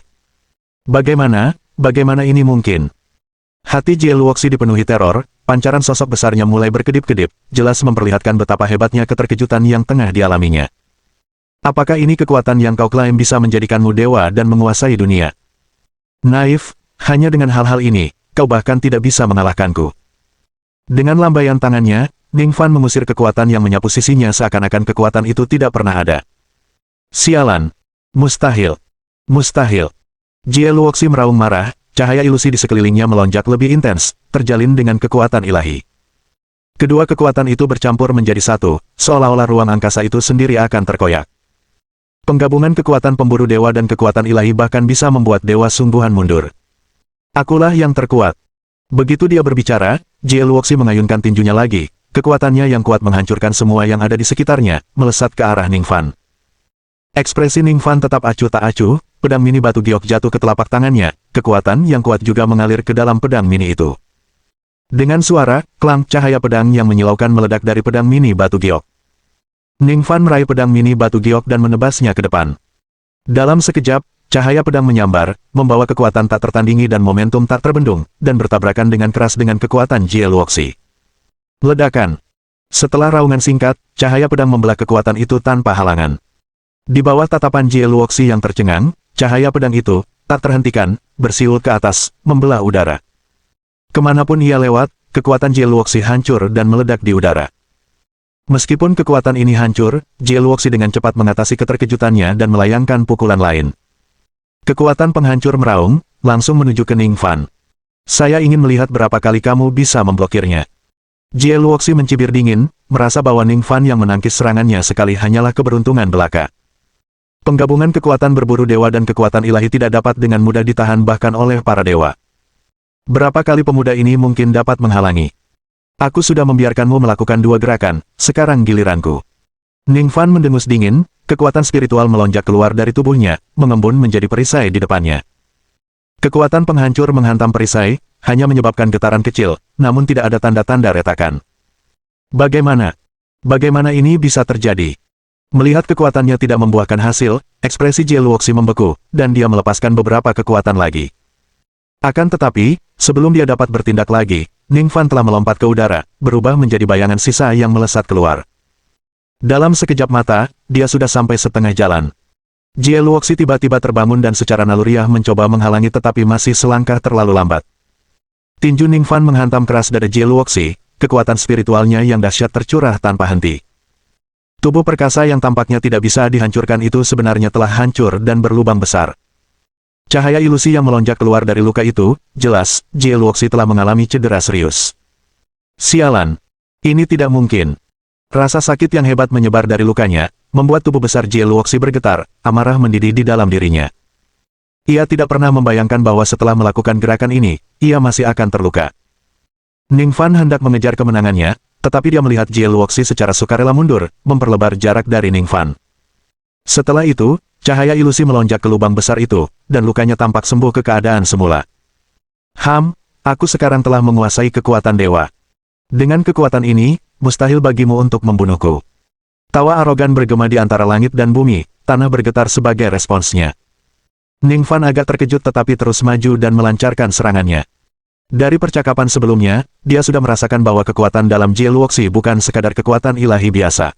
Bagaimana ini mungkin? Hati Jie Luoxi dipenuhi teror, pancaran sosok besarnya mulai berkedip-kedip, jelas memperlihatkan betapa hebatnya keterkejutan yang tengah dialaminya. Apakah ini kekuatan yang kau klaim bisa menjadikanmu dewa dan menguasai dunia? Naif, hanya dengan hal-hal ini, kau bahkan tidak bisa mengalahkanku. Dengan lambaian tangannya, Ning Fan mengusir kekuatan yang menyapu sisinya seakan-akan kekuatan itu tidak pernah ada. Sialan! Mustahil! Mustahil! Jie Luoxi meraung marah. Cahaya ilusi di sekelilingnya melonjak lebih intens, terjalin dengan kekuatan ilahi. Kedua kekuatan itu bercampur menjadi satu, seolah-olah ruang angkasa itu sendiri akan terkoyak. Penggabungan kekuatan pemburu dewa dan kekuatan ilahi bahkan bisa membuat dewa sungguhan mundur. Akulah yang terkuat. Begitu dia berbicara, Jie Luoxi mengayunkan tinjunya lagi, kekuatannya yang kuat menghancurkan semua yang ada di sekitarnya, melesat ke arah Ning Fan. Ekspresi Ning Fan tetap acuh tak acuh, pedang mini batu giok jatuh ke telapak tangannya, kekuatan yang kuat juga mengalir ke dalam pedang mini itu. Dengan suara, klang cahaya pedang yang menyilaukan meledak dari pedang mini batu giok. Ning Fan meraih pedang mini batu giok dan menebasnya ke depan. Dalam sekejap, cahaya pedang menyambar, membawa kekuatan tak tertandingi dan momentum tak terbendung, dan bertabrakan dengan keras dengan kekuatan Jie Luoxi. Ledakan. Setelah raungan singkat, cahaya pedang membelah kekuatan itu tanpa halangan. Di bawah tatapan Jie Luoxi yang tercengang, cahaya pedang itu, tak terhentikan, bersiul ke atas, membelah udara. Kemanapun ia lewat, kekuatan Jie Luoxi hancur dan meledak di udara. Meskipun kekuatan ini hancur, Jie Luoxi dengan cepat mengatasi keterkejutannya dan melayangkan pukulan lain. Kekuatan penghancur meraung, langsung menuju ke Ning Fan. Saya ingin melihat berapa kali kamu bisa memblokirnya. Jie Luoxi mencibir dingin, merasa bahwa Ning Fan yang menangkis serangannya sekali hanyalah keberuntungan belaka. Penggabungan kekuatan berburu dewa dan kekuatan ilahi tidak dapat dengan mudah ditahan bahkan oleh para dewa. Berapa kali pemuda ini mungkin dapat menghalangi? Aku sudah membiarkanmu melakukan dua gerakan, sekarang giliranku. Ning Fan mendengus dingin, kekuatan spiritual melonjak keluar dari tubuhnya, mengembun menjadi perisai di depannya. Kekuatan penghancur menghantam perisai, hanya menyebabkan getaran kecil, namun tidak ada tanda-tanda retakan. Bagaimana? Bagaimana ini bisa terjadi? Melihat kekuatannya tidak membuahkan hasil, ekspresi Jie Luoxi membeku, dan dia melepaskan beberapa kekuatan lagi. Akan tetapi, sebelum dia dapat bertindak lagi, Ning Fan telah melompat ke udara, berubah menjadi bayangan sisa yang melesat keluar. Dalam sekejap mata, dia sudah sampai setengah jalan. Jie Luoxi tiba-tiba terbangun dan secara naluriah mencoba menghalangi tetapi masih selangkah terlalu lambat. Tinju Ning Fan menghantam keras dada Jie Luoxi, kekuatan spiritualnya yang dahsyat tercurah tanpa henti. Tubuh perkasa yang tampaknya tidak bisa dihancurkan itu sebenarnya telah hancur dan berlubang besar. Cahaya ilusi yang melonjak keluar dari luka itu, jelas, Jie Luoxi telah mengalami cedera serius. Sialan! Ini tidak mungkin. Rasa sakit yang hebat menyebar dari lukanya, membuat tubuh besar Jie Luoxi bergetar, amarah mendidih di dalam dirinya. Ia tidak pernah membayangkan bahwa setelah melakukan gerakan ini, ia masih akan terluka. Ning Fan hendak mengejar kemenangannya, tetapi dia melihat Jie Luoxi secara sukarela mundur, memperlebar jarak dari Ning Fan. Setelah itu, cahaya ilusi melonjak ke lubang besar itu, dan lukanya tampak sembuh ke keadaan semula. Aku sekarang telah menguasai kekuatan dewa. Dengan kekuatan ini, mustahil bagimu untuk membunuhku. Tawa arogan bergema di antara langit dan bumi, tanah bergetar sebagai responsnya. Ning Fan agak terkejut tetapi terus maju dan melancarkan serangannya. Dari percakapan sebelumnya, dia sudah merasakan bahwa kekuatan dalam Jie Luoxi bukan sekadar kekuatan ilahi biasa.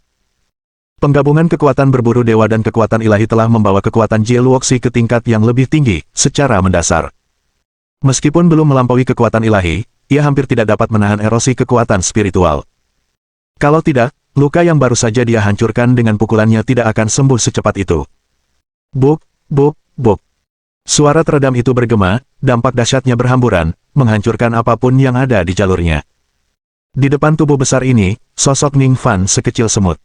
Penggabungan kekuatan berburu dewa dan kekuatan ilahi telah membawa kekuatan Jie Luoxi ke tingkat yang lebih tinggi, secara mendasar. Meskipun belum melampaui kekuatan ilahi, ia hampir tidak dapat menahan erosi kekuatan spiritual. Kalau tidak, luka yang baru saja dia hancurkan dengan pukulannya tidak akan sembuh secepat itu. Buk, buk, buk. Suara teredam itu bergema, dampak dahsyatnya berhamburan, menghancurkan apapun yang ada di jalurnya. Di depan tubuh besar ini, sosok Ning Fan sekecil semut.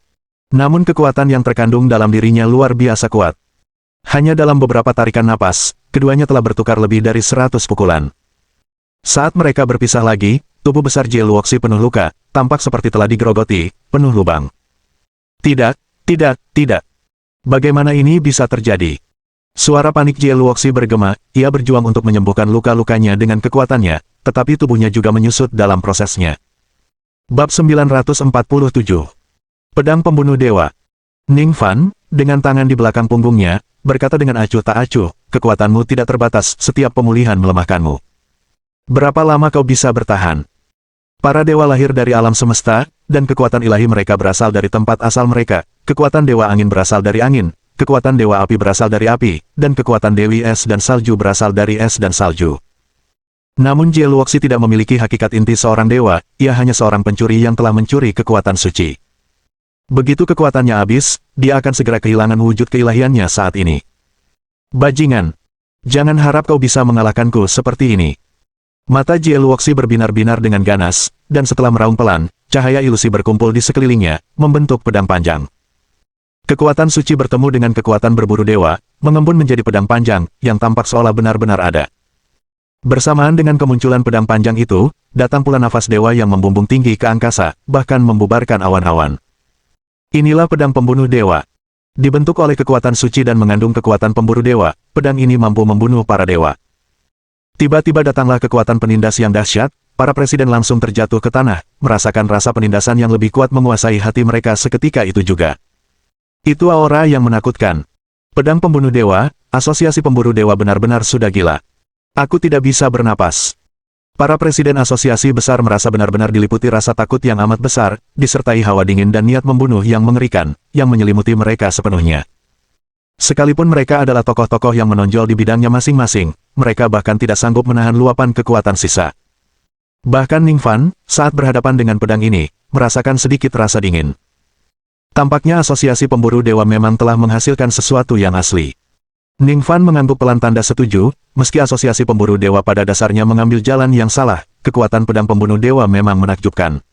Namun kekuatan yang terkandung dalam dirinya luar biasa kuat. Hanya dalam beberapa tarikan napas, keduanya telah bertukar lebih dari 100 pukulan. Saat mereka berpisah lagi, tubuh besar Jie Luoxi penuh luka, tampak seperti telah digerogoti, penuh lubang. Tidak, tidak, tidak. Bagaimana ini bisa terjadi? Suara panik Jie Luoxi bergema, ia berjuang untuk menyembuhkan luka-lukanya dengan kekuatannya, tetapi tubuhnya juga menyusut dalam prosesnya. Bab 947. Pedang Pembunuh Dewa. Ning Fan, dengan tangan di belakang punggungnya, berkata dengan acuh tak acuh, kekuatanmu tidak terbatas, setiap pemulihan melemahkanmu. Berapa lama kau bisa bertahan? Para dewa lahir dari alam semesta, dan kekuatan ilahi mereka berasal dari tempat asal mereka, kekuatan dewa angin berasal dari angin, kekuatan dewa api berasal dari api, dan kekuatan dewi es dan salju berasal dari es dan salju. Namun Jie Luoxi tidak memiliki hakikat inti seorang dewa, ia hanya seorang pencuri yang telah mencuri kekuatan suci. Begitu kekuatannya habis, dia akan segera kehilangan wujud keilahiannya saat ini. Bajingan! Jangan harap kau bisa mengalahkanku seperti ini. Mata Jie Luoxi berbinar-binar dengan ganas, dan setelah meraung pelan, cahaya ilusi berkumpul di sekelilingnya, membentuk pedang panjang. Kekuatan suci bertemu dengan kekuatan berburu dewa, mengembun menjadi pedang panjang, yang tampak seolah benar-benar ada. Bersamaan dengan kemunculan pedang panjang itu, datang pula nafas dewa yang membumbung tinggi ke angkasa, bahkan membubarkan awan-awan. Inilah pedang pembunuh dewa. Dibentuk oleh kekuatan suci dan mengandung kekuatan pemburu dewa, pedang ini mampu membunuh para dewa. Tiba-tiba datanglah kekuatan penindas yang dahsyat, para presiden langsung terjatuh ke tanah, merasakan rasa penindasan yang lebih kuat menguasai hati mereka seketika itu juga. Itu aura yang menakutkan. Pedang pembunuh dewa, asosiasi pemburu dewa benar-benar sudah gila. Aku tidak bisa bernapas. Para presiden asosiasi besar merasa benar-benar diliputi rasa takut yang amat besar, disertai hawa dingin dan niat membunuh yang mengerikan, yang menyelimuti mereka sepenuhnya. Sekalipun mereka adalah tokoh-tokoh yang menonjol di bidangnya masing-masing, mereka bahkan tidak sanggup menahan luapan kekuatan sisa. Bahkan Ning Fan, saat berhadapan dengan pedang ini, merasakan sedikit rasa dingin. Tampaknya asosiasi pemburu dewa memang telah menghasilkan sesuatu yang asli. Ning Fan mengangguk pelan tanda setuju, meski asosiasi pemburu dewa pada dasarnya mengambil jalan yang salah, kekuatan pedang pembunuh dewa memang menakjubkan.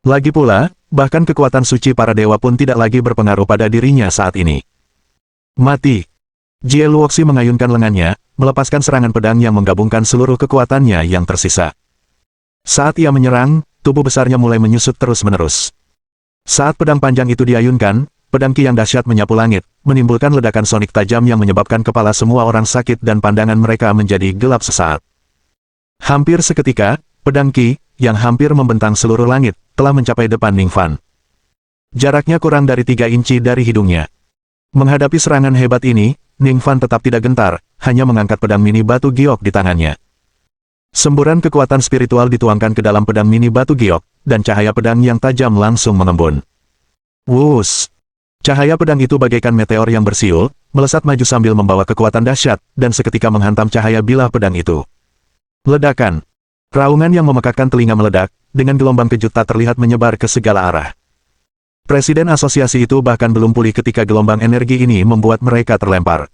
Lagi pula, bahkan kekuatan suci para dewa pun tidak lagi berpengaruh pada dirinya saat ini. Mati! Jie Luoxi mengayunkan lengannya, melepaskan serangan pedang yang menggabungkan seluruh kekuatannya yang tersisa. Saat ia menyerang, tubuh besarnya mulai menyusut terus-menerus. Saat pedang panjang itu diayunkan, pedang Qi yang dahsyat menyapu langit, menimbulkan ledakan sonik tajam yang menyebabkan kepala semua orang sakit dan pandangan mereka menjadi gelap sesaat. Hampir seketika, pedang Qi, yang hampir membentang seluruh langit, telah mencapai depan Ning Fan. Jaraknya kurang dari 3 inci dari hidungnya. Menghadapi serangan hebat ini, Ning Fan tetap tidak gentar, hanya mengangkat pedang mini batu giok di tangannya. Semburan kekuatan spiritual dituangkan ke dalam pedang mini batu giok, dan cahaya pedang yang tajam langsung mengembun. Wus! Cahaya pedang itu bagaikan meteor yang bersiul, melesat maju sambil membawa kekuatan dahsyat, dan seketika menghantam cahaya bilah pedang itu. Ledakan! Raungan yang memekakkan telinga meledak, dengan gelombang kejut tak terlihat menyebar ke segala arah. Presiden asosiasi itu bahkan belum pulih ketika gelombang energi ini membuat mereka terlempar.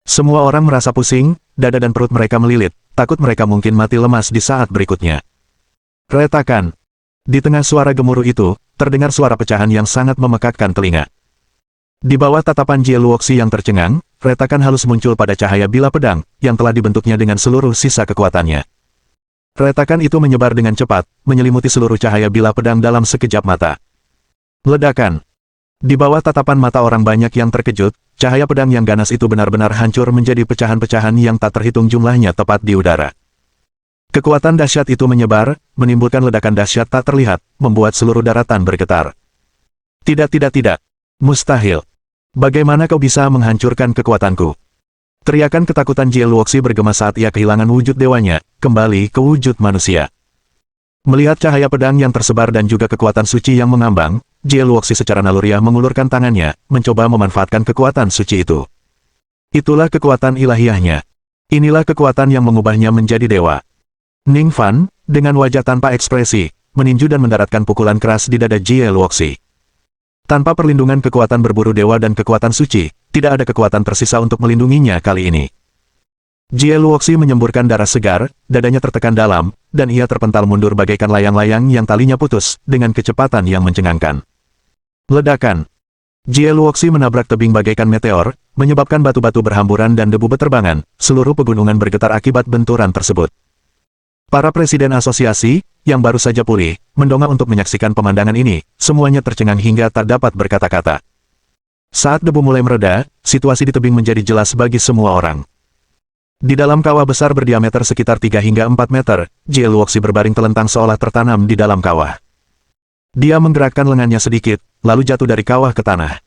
Semua orang merasa pusing, dada dan perut mereka melilit, takut mereka mungkin mati lemas di saat berikutnya. Retakan! Di tengah suara gemuruh itu, terdengar suara pecahan yang sangat memekakkan telinga. Di bawah tatapan Jie Luoxi yang tercengang, retakan halus muncul pada cahaya bilah pedang, yang telah dibentuknya dengan seluruh sisa kekuatannya. Retakan itu menyebar dengan cepat, menyelimuti seluruh cahaya bilah pedang dalam sekejap mata. Ledakan! Di bawah tatapan mata orang banyak yang terkejut, cahaya pedang yang ganas itu benar-benar hancur menjadi pecahan-pecahan yang tak terhitung jumlahnya tepat di udara. Kekuatan dahsyat itu menyebar, menimbulkan ledakan dahsyat tak terlihat, membuat seluruh daratan bergetar. Tidak. Mustahil. Bagaimana kau bisa menghancurkan kekuatanku? Teriakan ketakutan Jie Luoxi bergema saat ia kehilangan wujud dewanya, kembali ke wujud manusia. Melihat cahaya pedang yang tersebar dan juga kekuatan suci yang mengambang, Jie Luoxi secara naluriah mengulurkan tangannya, mencoba memanfaatkan kekuatan suci itu. Itulah kekuatan ilahiyahnya. Inilah kekuatan yang mengubahnya menjadi dewa. Ning Fan, dengan wajah tanpa ekspresi, meninju dan mendaratkan pukulan keras di dada Jie Luoxi. Tanpa perlindungan kekuatan berburu dewa dan kekuatan suci, tidak ada kekuatan tersisa untuk melindunginya kali ini. Jie Luoxi menyemburkan darah segar, dadanya tertekan dalam, dan ia terpental mundur bagaikan layang-layang yang talinya putus, dengan kecepatan yang mencengangkan. Ledakan! Jie Luoxi menabrak tebing bagaikan meteor, menyebabkan batu-batu berhamburan dan debu beterbangan, seluruh pegunungan bergetar akibat benturan tersebut. Para presiden asosiasi, yang baru saja pulih, mendongak untuk menyaksikan pemandangan ini, semuanya tercengang hingga tak dapat berkata-kata. Saat debu mulai mereda, situasi di tebing menjadi jelas bagi semua orang. Di dalam kawah besar berdiameter sekitar 3 hingga 4 meter, Jie Luoxi berbaring telentang seolah tertanam di dalam kawah. Dia menggerakkan lengannya sedikit, lalu jatuh dari kawah ke tanah.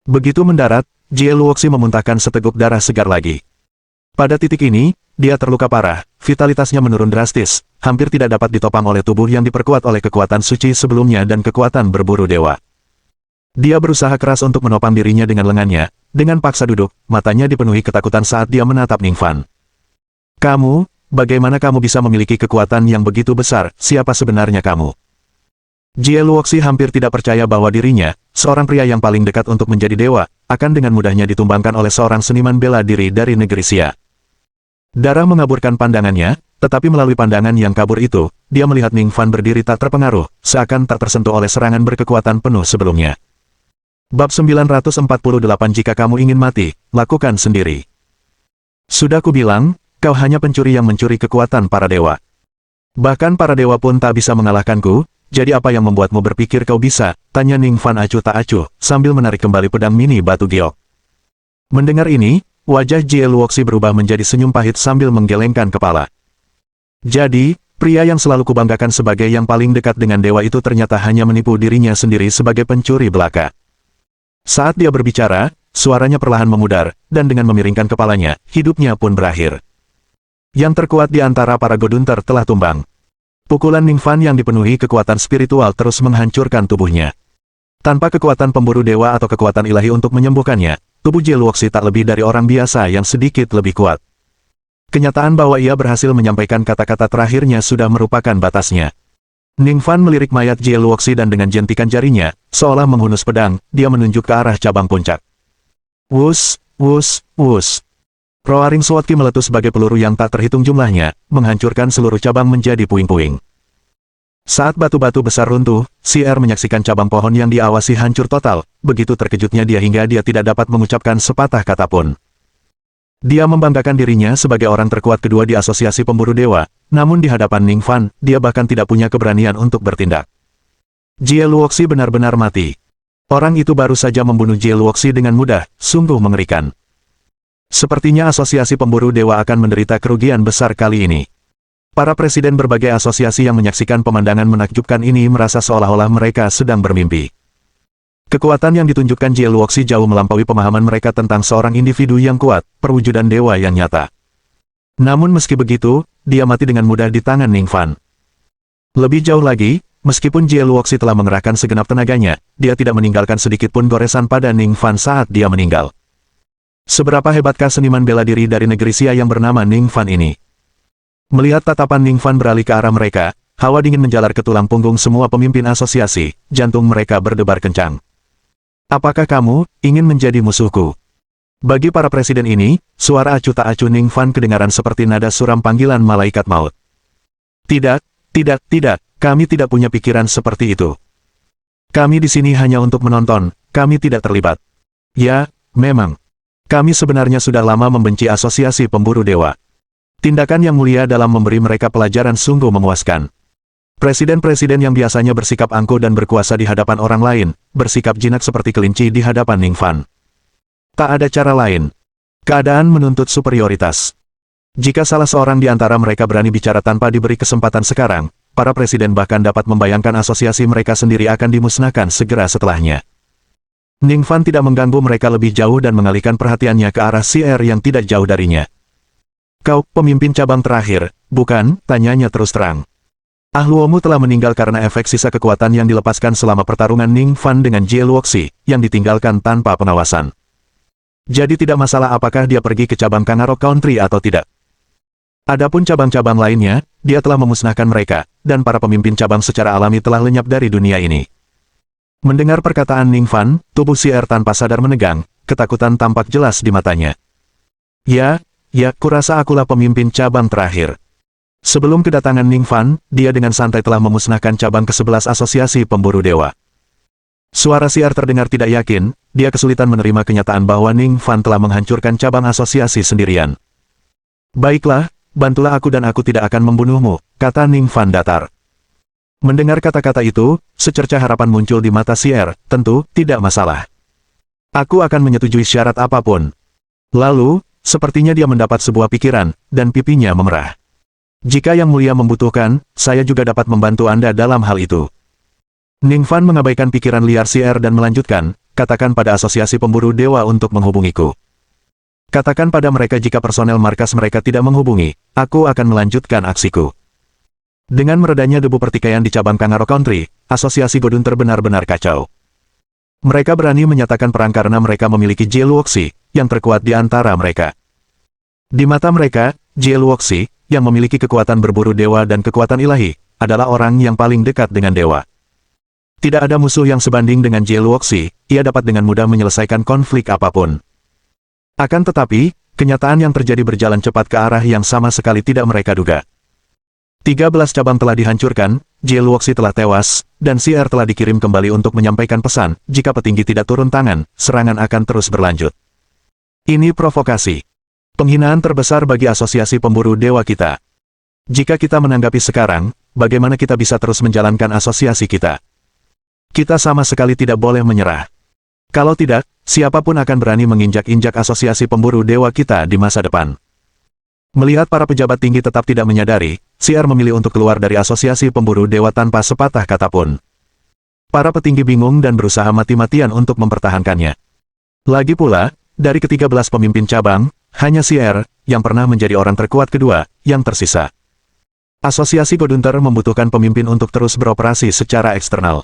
Begitu mendarat, Jie Luoxi memuntahkan seteguk darah segar lagi. Pada titik ini, dia terluka parah, vitalitasnya menurun drastis, hampir tidak dapat ditopang oleh tubuh yang diperkuat oleh kekuatan suci sebelumnya dan kekuatan berburu dewa. Dia berusaha keras untuk menopang dirinya dengan lengannya, dengan paksa duduk, matanya dipenuhi ketakutan saat dia menatap Ning Fan. Kamu, bagaimana kamu bisa memiliki kekuatan yang begitu besar, siapa sebenarnya kamu? Jie Luoxi hampir tidak percaya bahwa dirinya, seorang pria yang paling dekat untuk menjadi dewa, akan dengan mudahnya ditumbangkan oleh seorang seniman bela diri dari negeri Xia. Darah mengaburkan pandangannya, tetapi melalui pandangan yang kabur itu, dia melihat Ning Fan berdiri tak terpengaruh, seakan tak tersentuh oleh serangan berkekuatan penuh sebelumnya. Bab 948 Jika kamu ingin mati, lakukan sendiri. Sudah kubilang, kau hanya pencuri yang mencuri kekuatan para dewa. Bahkan para dewa pun tak bisa mengalahkanku, jadi apa yang membuatmu berpikir kau bisa? Tanya Ning Fan acuh tak acuh, sambil menarik kembali pedang mini batu giok. Mendengar ini, wajah Jie Luoxi berubah menjadi senyum pahit sambil menggelengkan kepala. Jadi, pria yang selalu kubanggakan sebagai yang paling dekat dengan dewa itu ternyata hanya menipu dirinya sendiri sebagai pencuri belaka. Saat dia berbicara, suaranya perlahan memudar, dan dengan memiringkan kepalanya, hidupnya pun berakhir. Yang terkuat di antara para Godunter telah tumbang. Pukulan Ning Fan yang dipenuhi kekuatan spiritual terus menghancurkan tubuhnya. Tanpa kekuatan pemburu dewa atau kekuatan ilahi untuk menyembuhkannya, tubuh Jie Luoxi tak lebih dari orang biasa yang sedikit lebih kuat. Kenyataan bahwa ia berhasil menyampaikan kata-kata terakhirnya sudah merupakan batasnya. Ning Fan melirik mayat Jie Luoxi dan dengan jentikan jarinya, seolah menghunus pedang, dia menunjuk ke arah cabang puncak. Wus, wus, wus. Roaring Sword Qi meletus sebagai peluru yang tak terhitung jumlahnya, menghancurkan seluruh cabang menjadi puing-puing. Saat batu-batu besar runtuh, CR menyaksikan cabang pohon yang diawasi hancur total, begitu terkejutnya dia hingga dia tidak dapat mengucapkan sepatah kata pun. Dia membanggakan dirinya sebagai orang terkuat kedua di asosiasi pemburu dewa, namun di hadapan Ning Fan, dia bahkan tidak punya keberanian untuk bertindak. Jie Luoxi benar-benar mati. Orang itu baru saja membunuh Jie Luoxi dengan mudah, sungguh mengerikan. Sepertinya asosiasi pemburu dewa akan menderita kerugian besar kali ini. Para presiden berbagai asosiasi yang menyaksikan pemandangan menakjubkan ini merasa seolah-olah mereka sedang bermimpi. Kekuatan yang ditunjukkan Jie Luoxi jauh melampaui pemahaman mereka tentang seorang individu yang kuat, perwujudan dewa yang nyata. Namun meski begitu, dia mati dengan mudah di tangan Ning Fan. Lebih jauh lagi, meskipun Jie Luoxi telah mengerahkan segenap tenaganya, dia tidak meninggalkan sedikit pun goresan pada Ning Fan saat dia meninggal. Seberapa hebatkah seniman bela diri dari negeri Xia yang bernama Ning Fan ini? Melihat tatapan Ning Fan beralih ke arah mereka, hawa dingin menjalar ke tulang punggung semua pemimpin asosiasi, jantung mereka berdebar kencang. Apakah kamu ingin menjadi musuhku? Bagi para presiden ini, suara acuh tak acuh Ning Fan kedengaran seperti nada suram panggilan malaikat maut. Tidak, tidak, kami tidak punya pikiran seperti itu. Kami di sini hanya untuk menonton, kami tidak terlibat. Ya, memang. Kami sebenarnya sudah lama membenci asosiasi pemburu dewa. Tindakan yang mulia dalam memberi mereka pelajaran sungguh memuaskan. Presiden-presiden yang biasanya bersikap angkuh dan berkuasa di hadapan orang lain, bersikap jinak seperti kelinci di hadapan Ning Fan. Tak ada cara lain. Keadaan menuntut superioritas. Jika salah seorang di antara mereka berani bicara tanpa diberi kesempatan sekarang, para presiden bahkan dapat membayangkan asosiasi mereka sendiri akan dimusnahkan segera setelahnya. Ning Fan tidak mengganggu mereka lebih jauh dan mengalihkan perhatiannya ke arah CR yang tidak jauh darinya. Kau, pemimpin cabang terakhir, bukan? Tanyanya terus terang. Ahluomu telah meninggal karena efek sisa kekuatan yang dilepaskan selama pertarungan Ning Fan dengan Jie Luoxi, yang ditinggalkan tanpa pengawasan. Jadi tidak masalah apakah dia pergi ke cabang Kangaroo Country atau tidak. Adapun cabang-cabang lainnya, dia telah memusnahkan mereka, dan para pemimpin cabang secara alami telah lenyap dari dunia ini. Mendengar perkataan Ning Fan, tubuh CR tanpa sadar menegang, ketakutan tampak jelas di matanya. Ya, kurasa akulah pemimpin cabang terakhir. Sebelum kedatangan Ning Fan, dia dengan santai telah memusnahkan cabang ke-11 asosiasi pemburu dewa. Suara CR terdengar tidak yakin, dia kesulitan menerima kenyataan bahwa Ning Fan telah menghancurkan cabang asosiasi sendirian. Baiklah, bantulah aku dan aku tidak akan membunuhmu, kata Ning Fan datar. Mendengar kata-kata itu, secercah harapan muncul di mata CR, tentu, tidak masalah. Aku akan menyetujui syarat apapun. Lalu, sepertinya dia mendapat sebuah pikiran, dan pipinya memerah. Jika Yang Mulia membutuhkan, saya juga dapat membantu Anda dalam hal itu. Ning Fan mengabaikan pikiran liar CR dan melanjutkan, katakan pada asosiasi pemburu dewa untuk menghubungiku. Katakan pada mereka jika personel markas mereka tidak menghubungi, aku akan melanjutkan aksiku. Dengan meredanya debu pertikaian di cabang Kangaroo Country, asosiasi Godunter benar-benar kacau. Mereka berani menyatakan perang karena mereka memiliki Jie Luoxi, yang terkuat di antara mereka. Di mata mereka, Jie Luoxi, yang memiliki kekuatan berburu dewa dan kekuatan ilahi, adalah orang yang paling dekat dengan dewa. Tidak ada musuh yang sebanding dengan Jie Luoxi, ia dapat dengan mudah menyelesaikan konflik apapun. Akan tetapi, kenyataan yang terjadi berjalan cepat ke arah yang sama sekali tidak mereka duga. 13 cabang telah dihancurkan, Jie Luoxi telah tewas, dan CR telah dikirim kembali untuk menyampaikan pesan, jika petinggi tidak turun tangan, serangan akan terus berlanjut. Ini provokasi. Penghinaan terbesar bagi asosiasi pemburu dewa kita. Jika kita menanggapi sekarang, bagaimana kita bisa terus menjalankan asosiasi kita? Kita sama sekali tidak boleh menyerah. Kalau tidak, siapapun akan berani menginjak-injak asosiasi pemburu dewa kita di masa depan. Melihat para pejabat tinggi tetap tidak menyadari, CR memilih untuk keluar dari asosiasi pemburu dewa tanpa sepatah kata pun. Para petinggi bingung dan berusaha mati-matian untuk mempertahankannya. Lagi pula, dari ke-13 pemimpin cabang, hanya CR, yang pernah menjadi orang terkuat kedua, yang tersisa. Asosiasi Godunter membutuhkan pemimpin untuk terus beroperasi secara eksternal.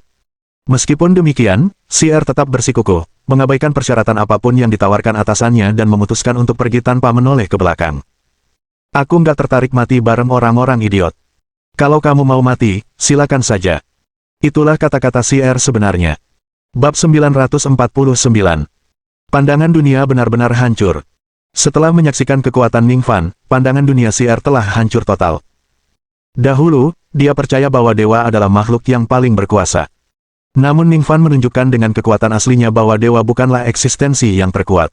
Meskipun demikian, CR tetap bersikukuh, mengabaikan persyaratan apapun yang ditawarkan atasannya dan memutuskan untuk pergi tanpa menoleh ke belakang. Aku nggak tertarik mati bareng orang-orang idiot. Kalau kamu mau mati, silakan saja. Itulah kata-kata CR sebenarnya. Bab 949. Pandangan dunia benar-benar hancur. Setelah menyaksikan kekuatan Ning Fan, pandangan dunia CR telah hancur total. Dahulu, dia percaya bahwa dewa adalah makhluk yang paling berkuasa. Namun Ning Fan menunjukkan dengan kekuatan aslinya bahwa dewa bukanlah eksistensi yang terkuat.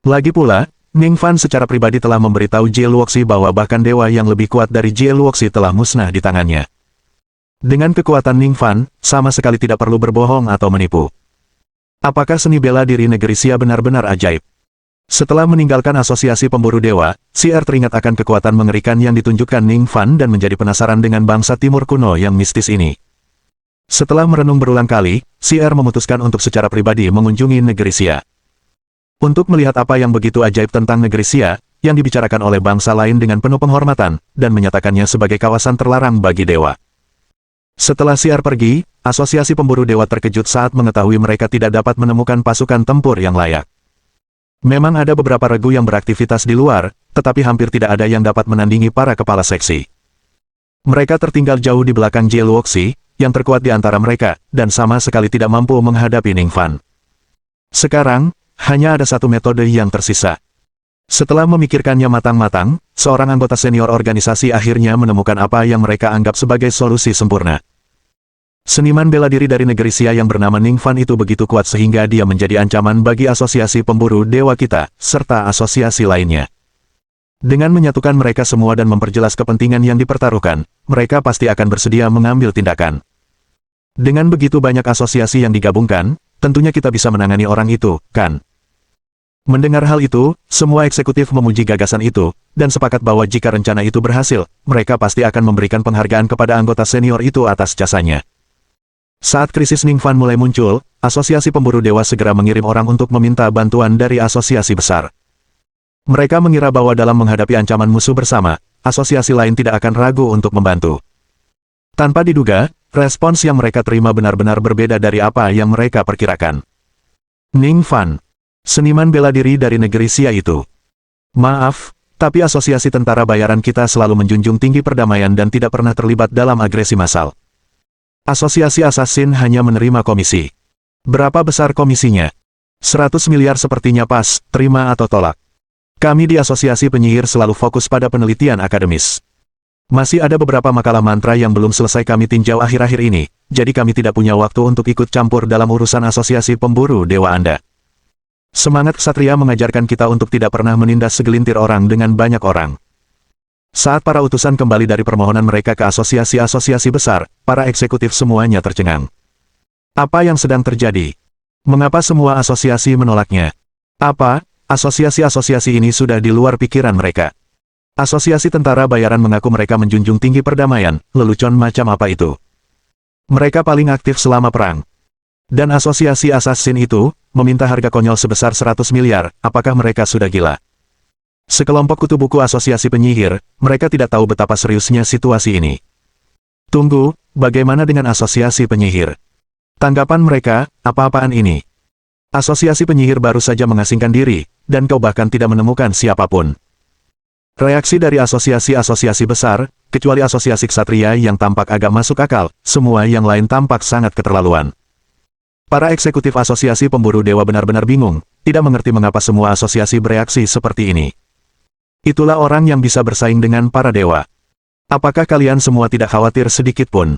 Lagi pula, Ning Fan secara pribadi telah memberitahu Jie Luoxi bahwa bahkan dewa yang lebih kuat dari Jie Luoxi telah musnah di tangannya. Dengan kekuatan Ning Fan, sama sekali tidak perlu berbohong atau menipu. Apakah seni bela diri negeri Xia benar-benar ajaib? Setelah meninggalkan asosiasi pemburu dewa, CR teringat akan kekuatan mengerikan yang ditunjukkan Ning Fan dan menjadi penasaran dengan bangsa timur kuno yang mistis ini. Setelah merenung berulang kali, CR memutuskan untuk secara pribadi mengunjungi negeri Xia. Untuk melihat apa yang begitu ajaib tentang negeri Xia, yang dibicarakan oleh bangsa lain dengan penuh penghormatan, dan menyatakannya sebagai kawasan terlarang bagi dewa. Setelah CR pergi, asosiasi pemburu dewa terkejut saat mengetahui mereka tidak dapat menemukan pasukan tempur yang layak. Memang ada beberapa regu yang beraktivitas di luar, tetapi hampir tidak ada yang dapat menandingi para kepala seksi. Mereka tertinggal jauh di belakang Jie Luoxi, yang terkuat di antara mereka, dan sama sekali tidak mampu menghadapi Ning Fan. Sekarang, hanya ada satu metode yang tersisa. Setelah memikirkannya matang-matang, seorang anggota senior organisasi akhirnya menemukan apa yang mereka anggap sebagai solusi sempurna. Seniman bela diri dari negeri Xia yang bernama Ning Fan itu begitu kuat sehingga dia menjadi ancaman bagi asosiasi pemburu dewa kita, serta asosiasi lainnya. Dengan menyatukan mereka semua dan memperjelas kepentingan yang dipertaruhkan, mereka pasti akan bersedia mengambil tindakan. Dengan begitu banyak asosiasi yang digabungkan, tentunya kita bisa menangani orang itu, kan? Mendengar hal itu, semua eksekutif memuji gagasan itu, dan sepakat bahwa jika rencana itu berhasil, mereka pasti akan memberikan penghargaan kepada anggota senior itu atas jasanya. Saat krisis Ning Fan mulai muncul, asosiasi pemburu dewa segera mengirim orang untuk meminta bantuan dari asosiasi besar. Mereka mengira bahwa dalam menghadapi ancaman musuh bersama, asosiasi lain tidak akan ragu untuk membantu. Tanpa diduga, respons yang mereka terima benar-benar berbeda dari apa yang mereka perkirakan. Ning Fan, seniman bela diri dari negeri Xia itu. Maaf, tapi asosiasi tentara bayaran kita selalu menjunjung tinggi perdamaian dan tidak pernah terlibat dalam agresi massal. Asosiasi Assassin hanya menerima komisi. Berapa besar komisinya? 100 miliar sepertinya pas, terima atau tolak. Kami di asosiasi penyihir selalu fokus pada penelitian akademis. Masih ada beberapa makalah mantra yang belum selesai kami tinjau akhir-akhir ini, jadi kami tidak punya waktu untuk ikut campur dalam urusan asosiasi pemburu dewa Anda. Semangat ksatria mengajarkan kita untuk tidak pernah menindas segelintir orang dengan banyak orang. Saat para utusan kembali dari permohonan mereka ke asosiasi-asosiasi besar, para eksekutif semuanya tercengang. Apa yang sedang terjadi? Mengapa semua asosiasi menolaknya? Apa, asosiasi-asosiasi ini sudah di luar pikiran mereka? Asosiasi tentara bayaran mengaku mereka menjunjung tinggi perdamaian, lelucon macam apa itu? Mereka paling aktif selama perang. Dan asosiasi assassin itu, meminta harga konyol sebesar 100 miliar, apakah mereka sudah gila? Sekelompok kutu buku asosiasi penyihir, mereka tidak tahu betapa seriusnya situasi ini. Tunggu, bagaimana dengan asosiasi penyihir? Tanggapan mereka, apa-apaan ini? Asosiasi penyihir baru saja mengasingkan diri, dan kau bahkan tidak menemukan siapapun. Reaksi dari asosiasi-asosiasi besar, kecuali asosiasi ksatria yang tampak agak masuk akal, semua yang lain tampak sangat keterlaluan. Para eksekutif asosiasi pemburu dewa benar-benar bingung, tidak mengerti mengapa semua asosiasi bereaksi seperti ini. Itulah orang yang bisa bersaing dengan para dewa. Apakah kalian semua tidak khawatir sedikit pun?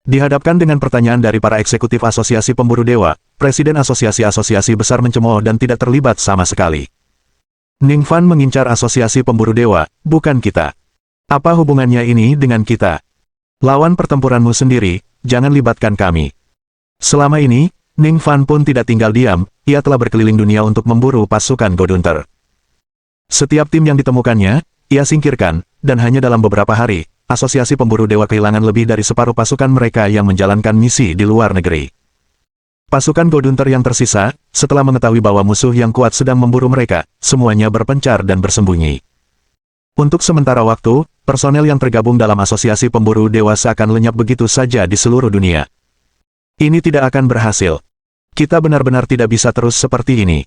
Dihadapkan dengan pertanyaan dari para eksekutif asosiasi pemburu dewa, Presiden asosiasi-asosiasi besar mencemooh dan tidak terlibat sama sekali. Ning Fan mengincar asosiasi pemburu dewa, bukan kita. Apa hubungannya ini dengan kita? Lawan pertempuranmu sendiri, jangan libatkan kami. Selama ini, Ning Fan pun tidak tinggal diam, ia telah berkeliling dunia untuk memburu pasukan Godunter. Setiap tim yang ditemukannya, ia singkirkan, dan hanya dalam beberapa hari, asosiasi pemburu dewa kehilangan lebih dari separuh pasukan mereka yang menjalankan misi di luar negeri. Pasukan Godunter yang tersisa, setelah mengetahui bahwa musuh yang kuat sedang memburu mereka, semuanya berpencar dan bersembunyi. Untuk sementara waktu, personel yang tergabung dalam asosiasi pemburu dewa seakan lenyap begitu saja di seluruh dunia. Ini tidak akan berhasil. Kita benar-benar tidak bisa terus seperti ini.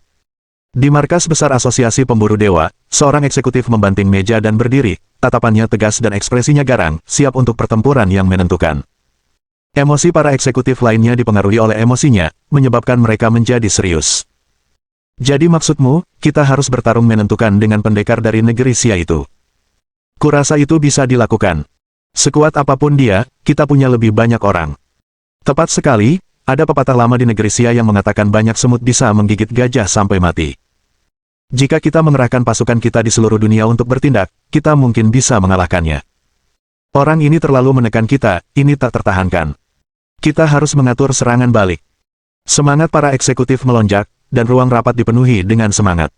Di markas besar asosiasi pemburu dewa, seorang eksekutif membanting meja dan berdiri, tatapannya tegas dan ekspresinya garang, siap untuk pertempuran yang menentukan. Emosi para eksekutif lainnya dipengaruhi oleh emosinya, menyebabkan mereka menjadi serius. Jadi maksudmu, kita harus bertarung menentukan dengan pendekar dari negeri Xia itu. Kurasa itu bisa dilakukan. Sekuat apapun dia, kita punya lebih banyak orang. Tepat sekali, ada pepatah lama di negeri Xia yang mengatakan banyak semut bisa menggigit gajah sampai mati. Jika kita mengerahkan pasukan kita di seluruh dunia untuk bertindak, kita mungkin bisa mengalahkannya. Orang ini terlalu menekan kita, ini tak tertahankan. Kita harus mengatur serangan balik. Semangat para eksekutif melonjak, dan ruang rapat dipenuhi dengan semangat.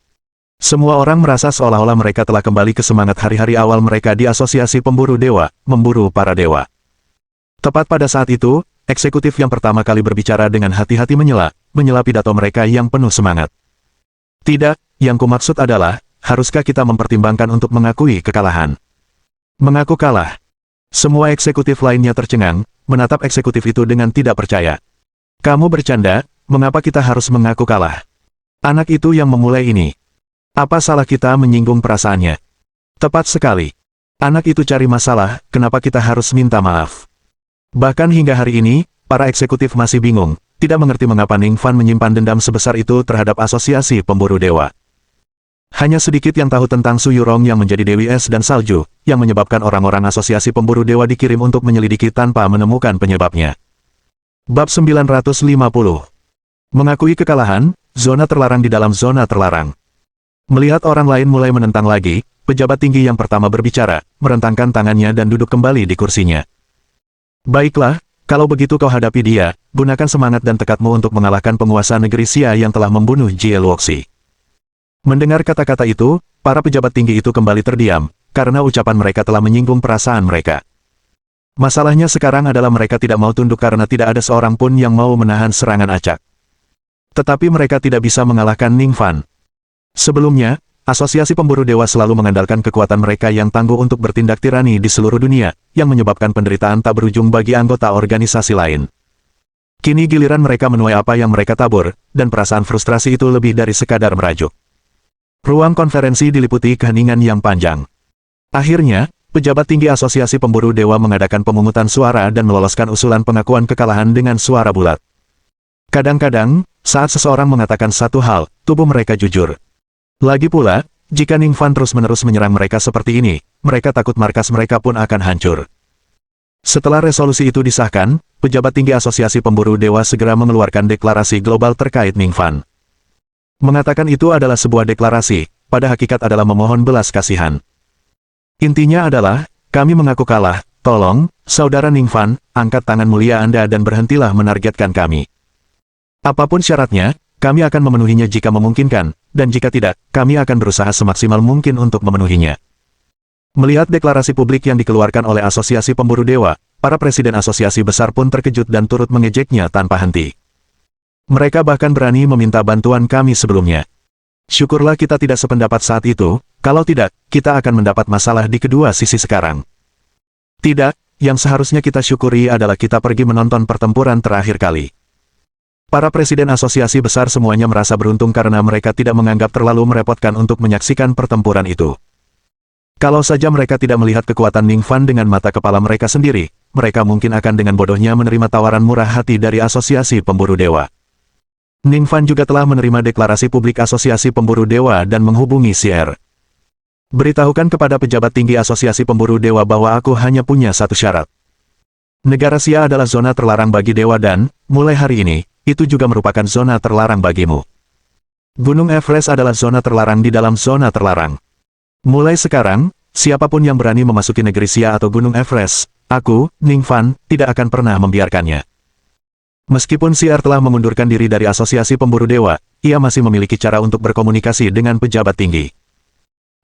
Semua orang merasa seolah-olah mereka telah kembali ke semangat hari-hari awal mereka di Asosiasi Pemburu Dewa, memburu para dewa. Tepat pada saat itu, eksekutif yang pertama kali berbicara dengan hati-hati menyela pidato mereka yang penuh semangat. Tidak, yang kumaksud adalah, haruskah kita mempertimbangkan untuk mengakui kekalahan? Mengaku kalah. Semua eksekutif lainnya tercengang, menatap eksekutif itu dengan tidak percaya. Kamu bercanda, mengapa kita harus mengaku kalah? Anak itu yang memulai ini. Apa salah kita menyinggung perasaannya? Tepat sekali. Anak itu cari masalah, kenapa kita harus minta maaf? Bahkan hingga hari ini, para eksekutif masih bingung, tidak mengerti mengapa Ning Fan menyimpan dendam sebesar itu terhadap Asosiasi Pemburu Dewa. Hanya sedikit yang tahu tentang Su Yurong yang menjadi Dewi Es dan Salju, yang menyebabkan orang-orang Asosiasi Pemburu Dewa dikirim untuk menyelidiki tanpa menemukan penyebabnya. Bab 950. Mengakui kekalahan, zona terlarang di dalam zona terlarang. Melihat orang lain mulai menentang lagi, pejabat tinggi yang pertama berbicara, merentangkan tangannya dan duduk kembali di kursinya. Baiklah, kalau begitu kau hadapi dia, gunakan semangat dan tekadmu untuk mengalahkan penguasa negeri Xia yang telah membunuh Jie Luoxi. Mendengar kata-kata itu, para pejabat tinggi itu kembali terdiam, karena ucapan mereka telah menyinggung perasaan mereka. Masalahnya sekarang adalah mereka tidak mau tunduk karena tidak ada seorang pun yang mau menahan serangan acak. Tetapi mereka tidak bisa mengalahkan Ning Fan. Sebelumnya, Asosiasi Pemburu Dewa selalu mengandalkan kekuatan mereka yang tangguh untuk bertindak tirani di seluruh dunia, yang menyebabkan penderitaan tak berujung bagi anggota organisasi lain. Kini giliran mereka menuai apa yang mereka tabur, dan perasaan frustrasi itu lebih dari sekadar merajuk. Ruang konferensi diliputi keheningan yang panjang. Akhirnya, pejabat tinggi Asosiasi Pemburu Dewa mengadakan pemungutan suara dan meloloskan usulan pengakuan kekalahan dengan suara bulat. Kadang-kadang, saat seseorang mengatakan satu hal, tubuh mereka jujur. Lagi pula, jika Ning Fan terus-menerus menyerang mereka seperti ini, mereka takut markas mereka pun akan hancur. Setelah resolusi itu disahkan, pejabat tinggi Asosiasi Pemburu Dewa segera mengeluarkan deklarasi global terkait Ning Fan. Mengatakan itu adalah sebuah deklarasi, pada hakikat adalah memohon belas kasihan. Intinya adalah, kami mengaku kalah, tolong, saudara Ning Fan, angkat tangan mulia Anda dan berhentilah menargetkan kami. Apapun syaratnya, kami akan memenuhinya jika memungkinkan, dan jika tidak, kami akan berusaha semaksimal mungkin untuk memenuhinya. Melihat deklarasi publik yang dikeluarkan oleh Asosiasi Pemburu Dewa, para presiden asosiasi besar pun terkejut dan turut mengejeknya tanpa henti. Mereka bahkan berani meminta bantuan kami sebelumnya. Syukurlah kita tidak sependapat saat itu, kalau tidak, kita akan mendapat masalah di kedua sisi sekarang. Tidak, yang seharusnya kita syukuri adalah kita pergi menonton pertempuran terakhir kali. Para presiden asosiasi besar semuanya merasa beruntung karena mereka tidak menganggap terlalu merepotkan untuk menyaksikan pertempuran itu. Kalau saja mereka tidak melihat kekuatan Ning Fan dengan mata kepala mereka sendiri, mereka mungkin akan dengan bodohnya menerima tawaran murah hati dari Asosiasi Pemburu Dewa. Ning Fan juga telah menerima deklarasi publik Asosiasi Pemburu Dewa dan menghubungi Sier. Beritahukan kepada pejabat tinggi Asosiasi Pemburu Dewa bahwa aku hanya punya satu syarat. Negara Xia adalah zona terlarang bagi dewa dan, mulai hari ini, itu juga merupakan zona terlarang bagimu. Gunung Everest adalah zona terlarang di dalam zona terlarang. Mulai sekarang, siapapun yang berani memasuki negeri Xia atau Gunung Everest, aku, Ning Fan, tidak akan pernah membiarkannya. Meskipun Sier telah mengundurkan diri dari Asosiasi Pemburu Dewa, ia masih memiliki cara untuk berkomunikasi dengan pejabat tinggi.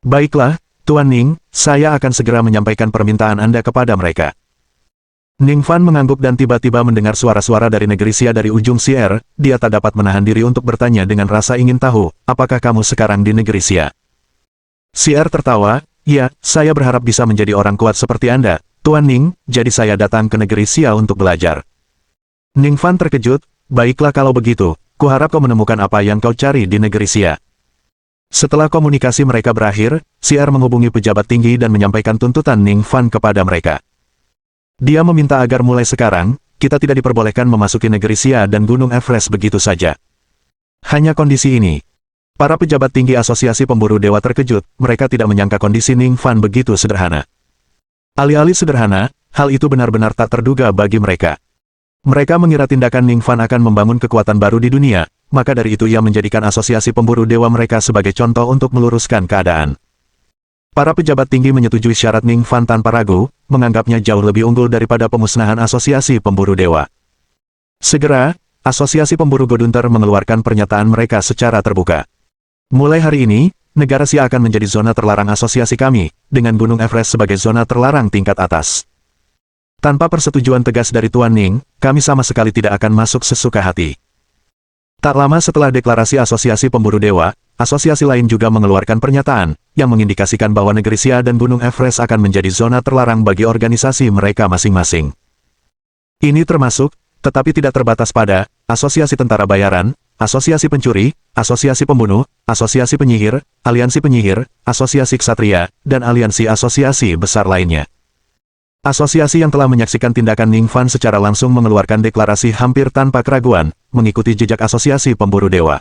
Baiklah, Tuan Ning, saya akan segera menyampaikan permintaan Anda kepada mereka. Ning Fan mengangguk dan tiba-tiba mendengar suara-suara dari negeri Xia dari ujung Sier, dia tak dapat menahan diri untuk bertanya dengan rasa ingin tahu, apakah kamu sekarang di negeri Xia? Sier tertawa, ya, saya berharap bisa menjadi orang kuat seperti Anda, Tuan Ning, jadi saya datang ke negeri Xia untuk belajar. Ning Fan terkejut, baiklah kalau begitu, kuharap kau menemukan apa yang kau cari di negeri Xia. Setelah komunikasi mereka berakhir, Sier menghubungi pejabat tinggi dan menyampaikan tuntutan Ning Fan kepada mereka. Dia meminta agar mulai sekarang, kita tidak diperbolehkan memasuki negeri Xia dan Gunung Everest begitu saja. Hanya kondisi ini. Para pejabat tinggi Asosiasi Pemburu Dewa terkejut, mereka tidak menyangka kondisi Ning Fan begitu sederhana. Alih-alih sederhana, hal itu benar-benar tak terduga bagi mereka. Mereka mengira tindakan Ning Fan akan membangun kekuatan baru di dunia, maka dari itu ia menjadikan Asosiasi Pemburu Dewa mereka sebagai contoh untuk meluruskan keadaan. Para pejabat tinggi menyetujui syarat Ning Fan tanpa ragu, menganggapnya jauh lebih unggul daripada pemusnahan Asosiasi Pemburu Dewa. Segera, Asosiasi Pemburu Godunter mengeluarkan pernyataan mereka secara terbuka. Mulai hari ini, negara Xia akan menjadi zona terlarang asosiasi kami, dengan Gunung Everest sebagai zona terlarang tingkat atas. Tanpa persetujuan tegas dari Tuan Ning, kami sama sekali tidak akan masuk sesuka hati. Tak lama setelah deklarasi Asosiasi Pemburu Dewa, asosiasi lain juga mengeluarkan pernyataan, yang mengindikasikan bahwa negeri Xia dan Gunung Everest akan menjadi zona terlarang bagi organisasi mereka masing-masing. Ini termasuk, tetapi tidak terbatas pada, Asosiasi Tentara Bayaran, Asosiasi Pencuri, Asosiasi Pembunuh, Asosiasi Penyihir, Aliansi Penyihir, Asosiasi Ksatria, dan aliansi asosiasi besar lainnya. Asosiasi yang telah menyaksikan tindakan Ning Fan secara langsung mengeluarkan deklarasi hampir tanpa keraguan, mengikuti jejak Asosiasi Pemburu Dewa.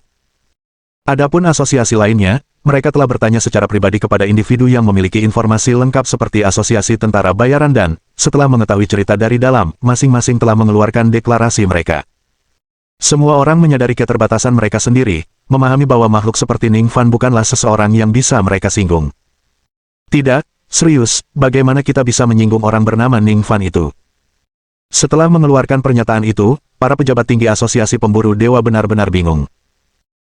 Adapun asosiasi lainnya, mereka telah bertanya secara pribadi kepada individu yang memiliki informasi lengkap seperti Asosiasi Tentara Bayaran dan, setelah mengetahui cerita dari dalam, masing-masing telah mengeluarkan deklarasi mereka. Semua orang menyadari keterbatasan mereka sendiri, memahami bahwa makhluk seperti Ning Fan bukanlah seseorang yang bisa mereka singgung. Tidak, serius, bagaimana kita bisa menyinggung orang bernama Ning Fan itu? Setelah mengeluarkan pernyataan itu, para pejabat tinggi Asosiasi Pemburu Dewa benar-benar bingung.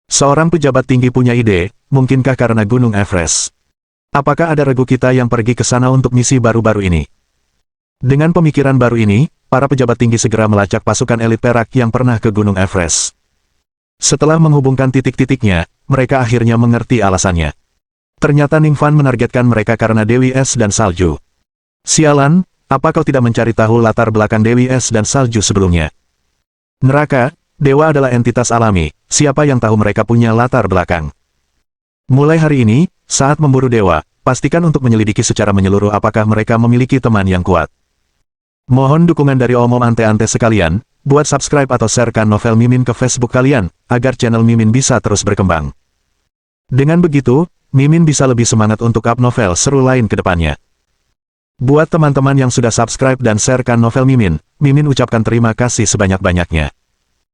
Seorang pejabat tinggi punya ide, mungkinkah karena Gunung Everest? Apakah ada regu kita yang pergi ke sana untuk misi baru-baru ini? Dengan pemikiran baru ini, para pejabat tinggi segera melacak pasukan elit perak yang pernah ke Gunung Everest. Setelah menghubungkan titik-titiknya, mereka akhirnya mengerti alasannya. Ternyata Ning Fan menargetkan mereka karena Dewi Es dan Salju. Sialan, apa kau tidak mencari tahu latar belakang Dewi Es dan Salju sebelumnya? Neraka, dewa adalah entitas alami, siapa yang tahu mereka punya latar belakang? Mulai hari ini, saat memburu dewa, pastikan untuk menyelidiki secara menyeluruh apakah mereka memiliki teman yang kuat. Mohon dukungan dari omom ante-ante sekalian, buat subscribe atau sharekan novel Mimin ke Facebook kalian, agar channel Mimin bisa terus berkembang. Dengan begitu, Mimin bisa lebih semangat untuk up novel seru lain ke depannya. Buat teman-teman yang sudah subscribe dan sharekan novel Mimin, Mimin ucapkan terima kasih sebanyak-banyaknya.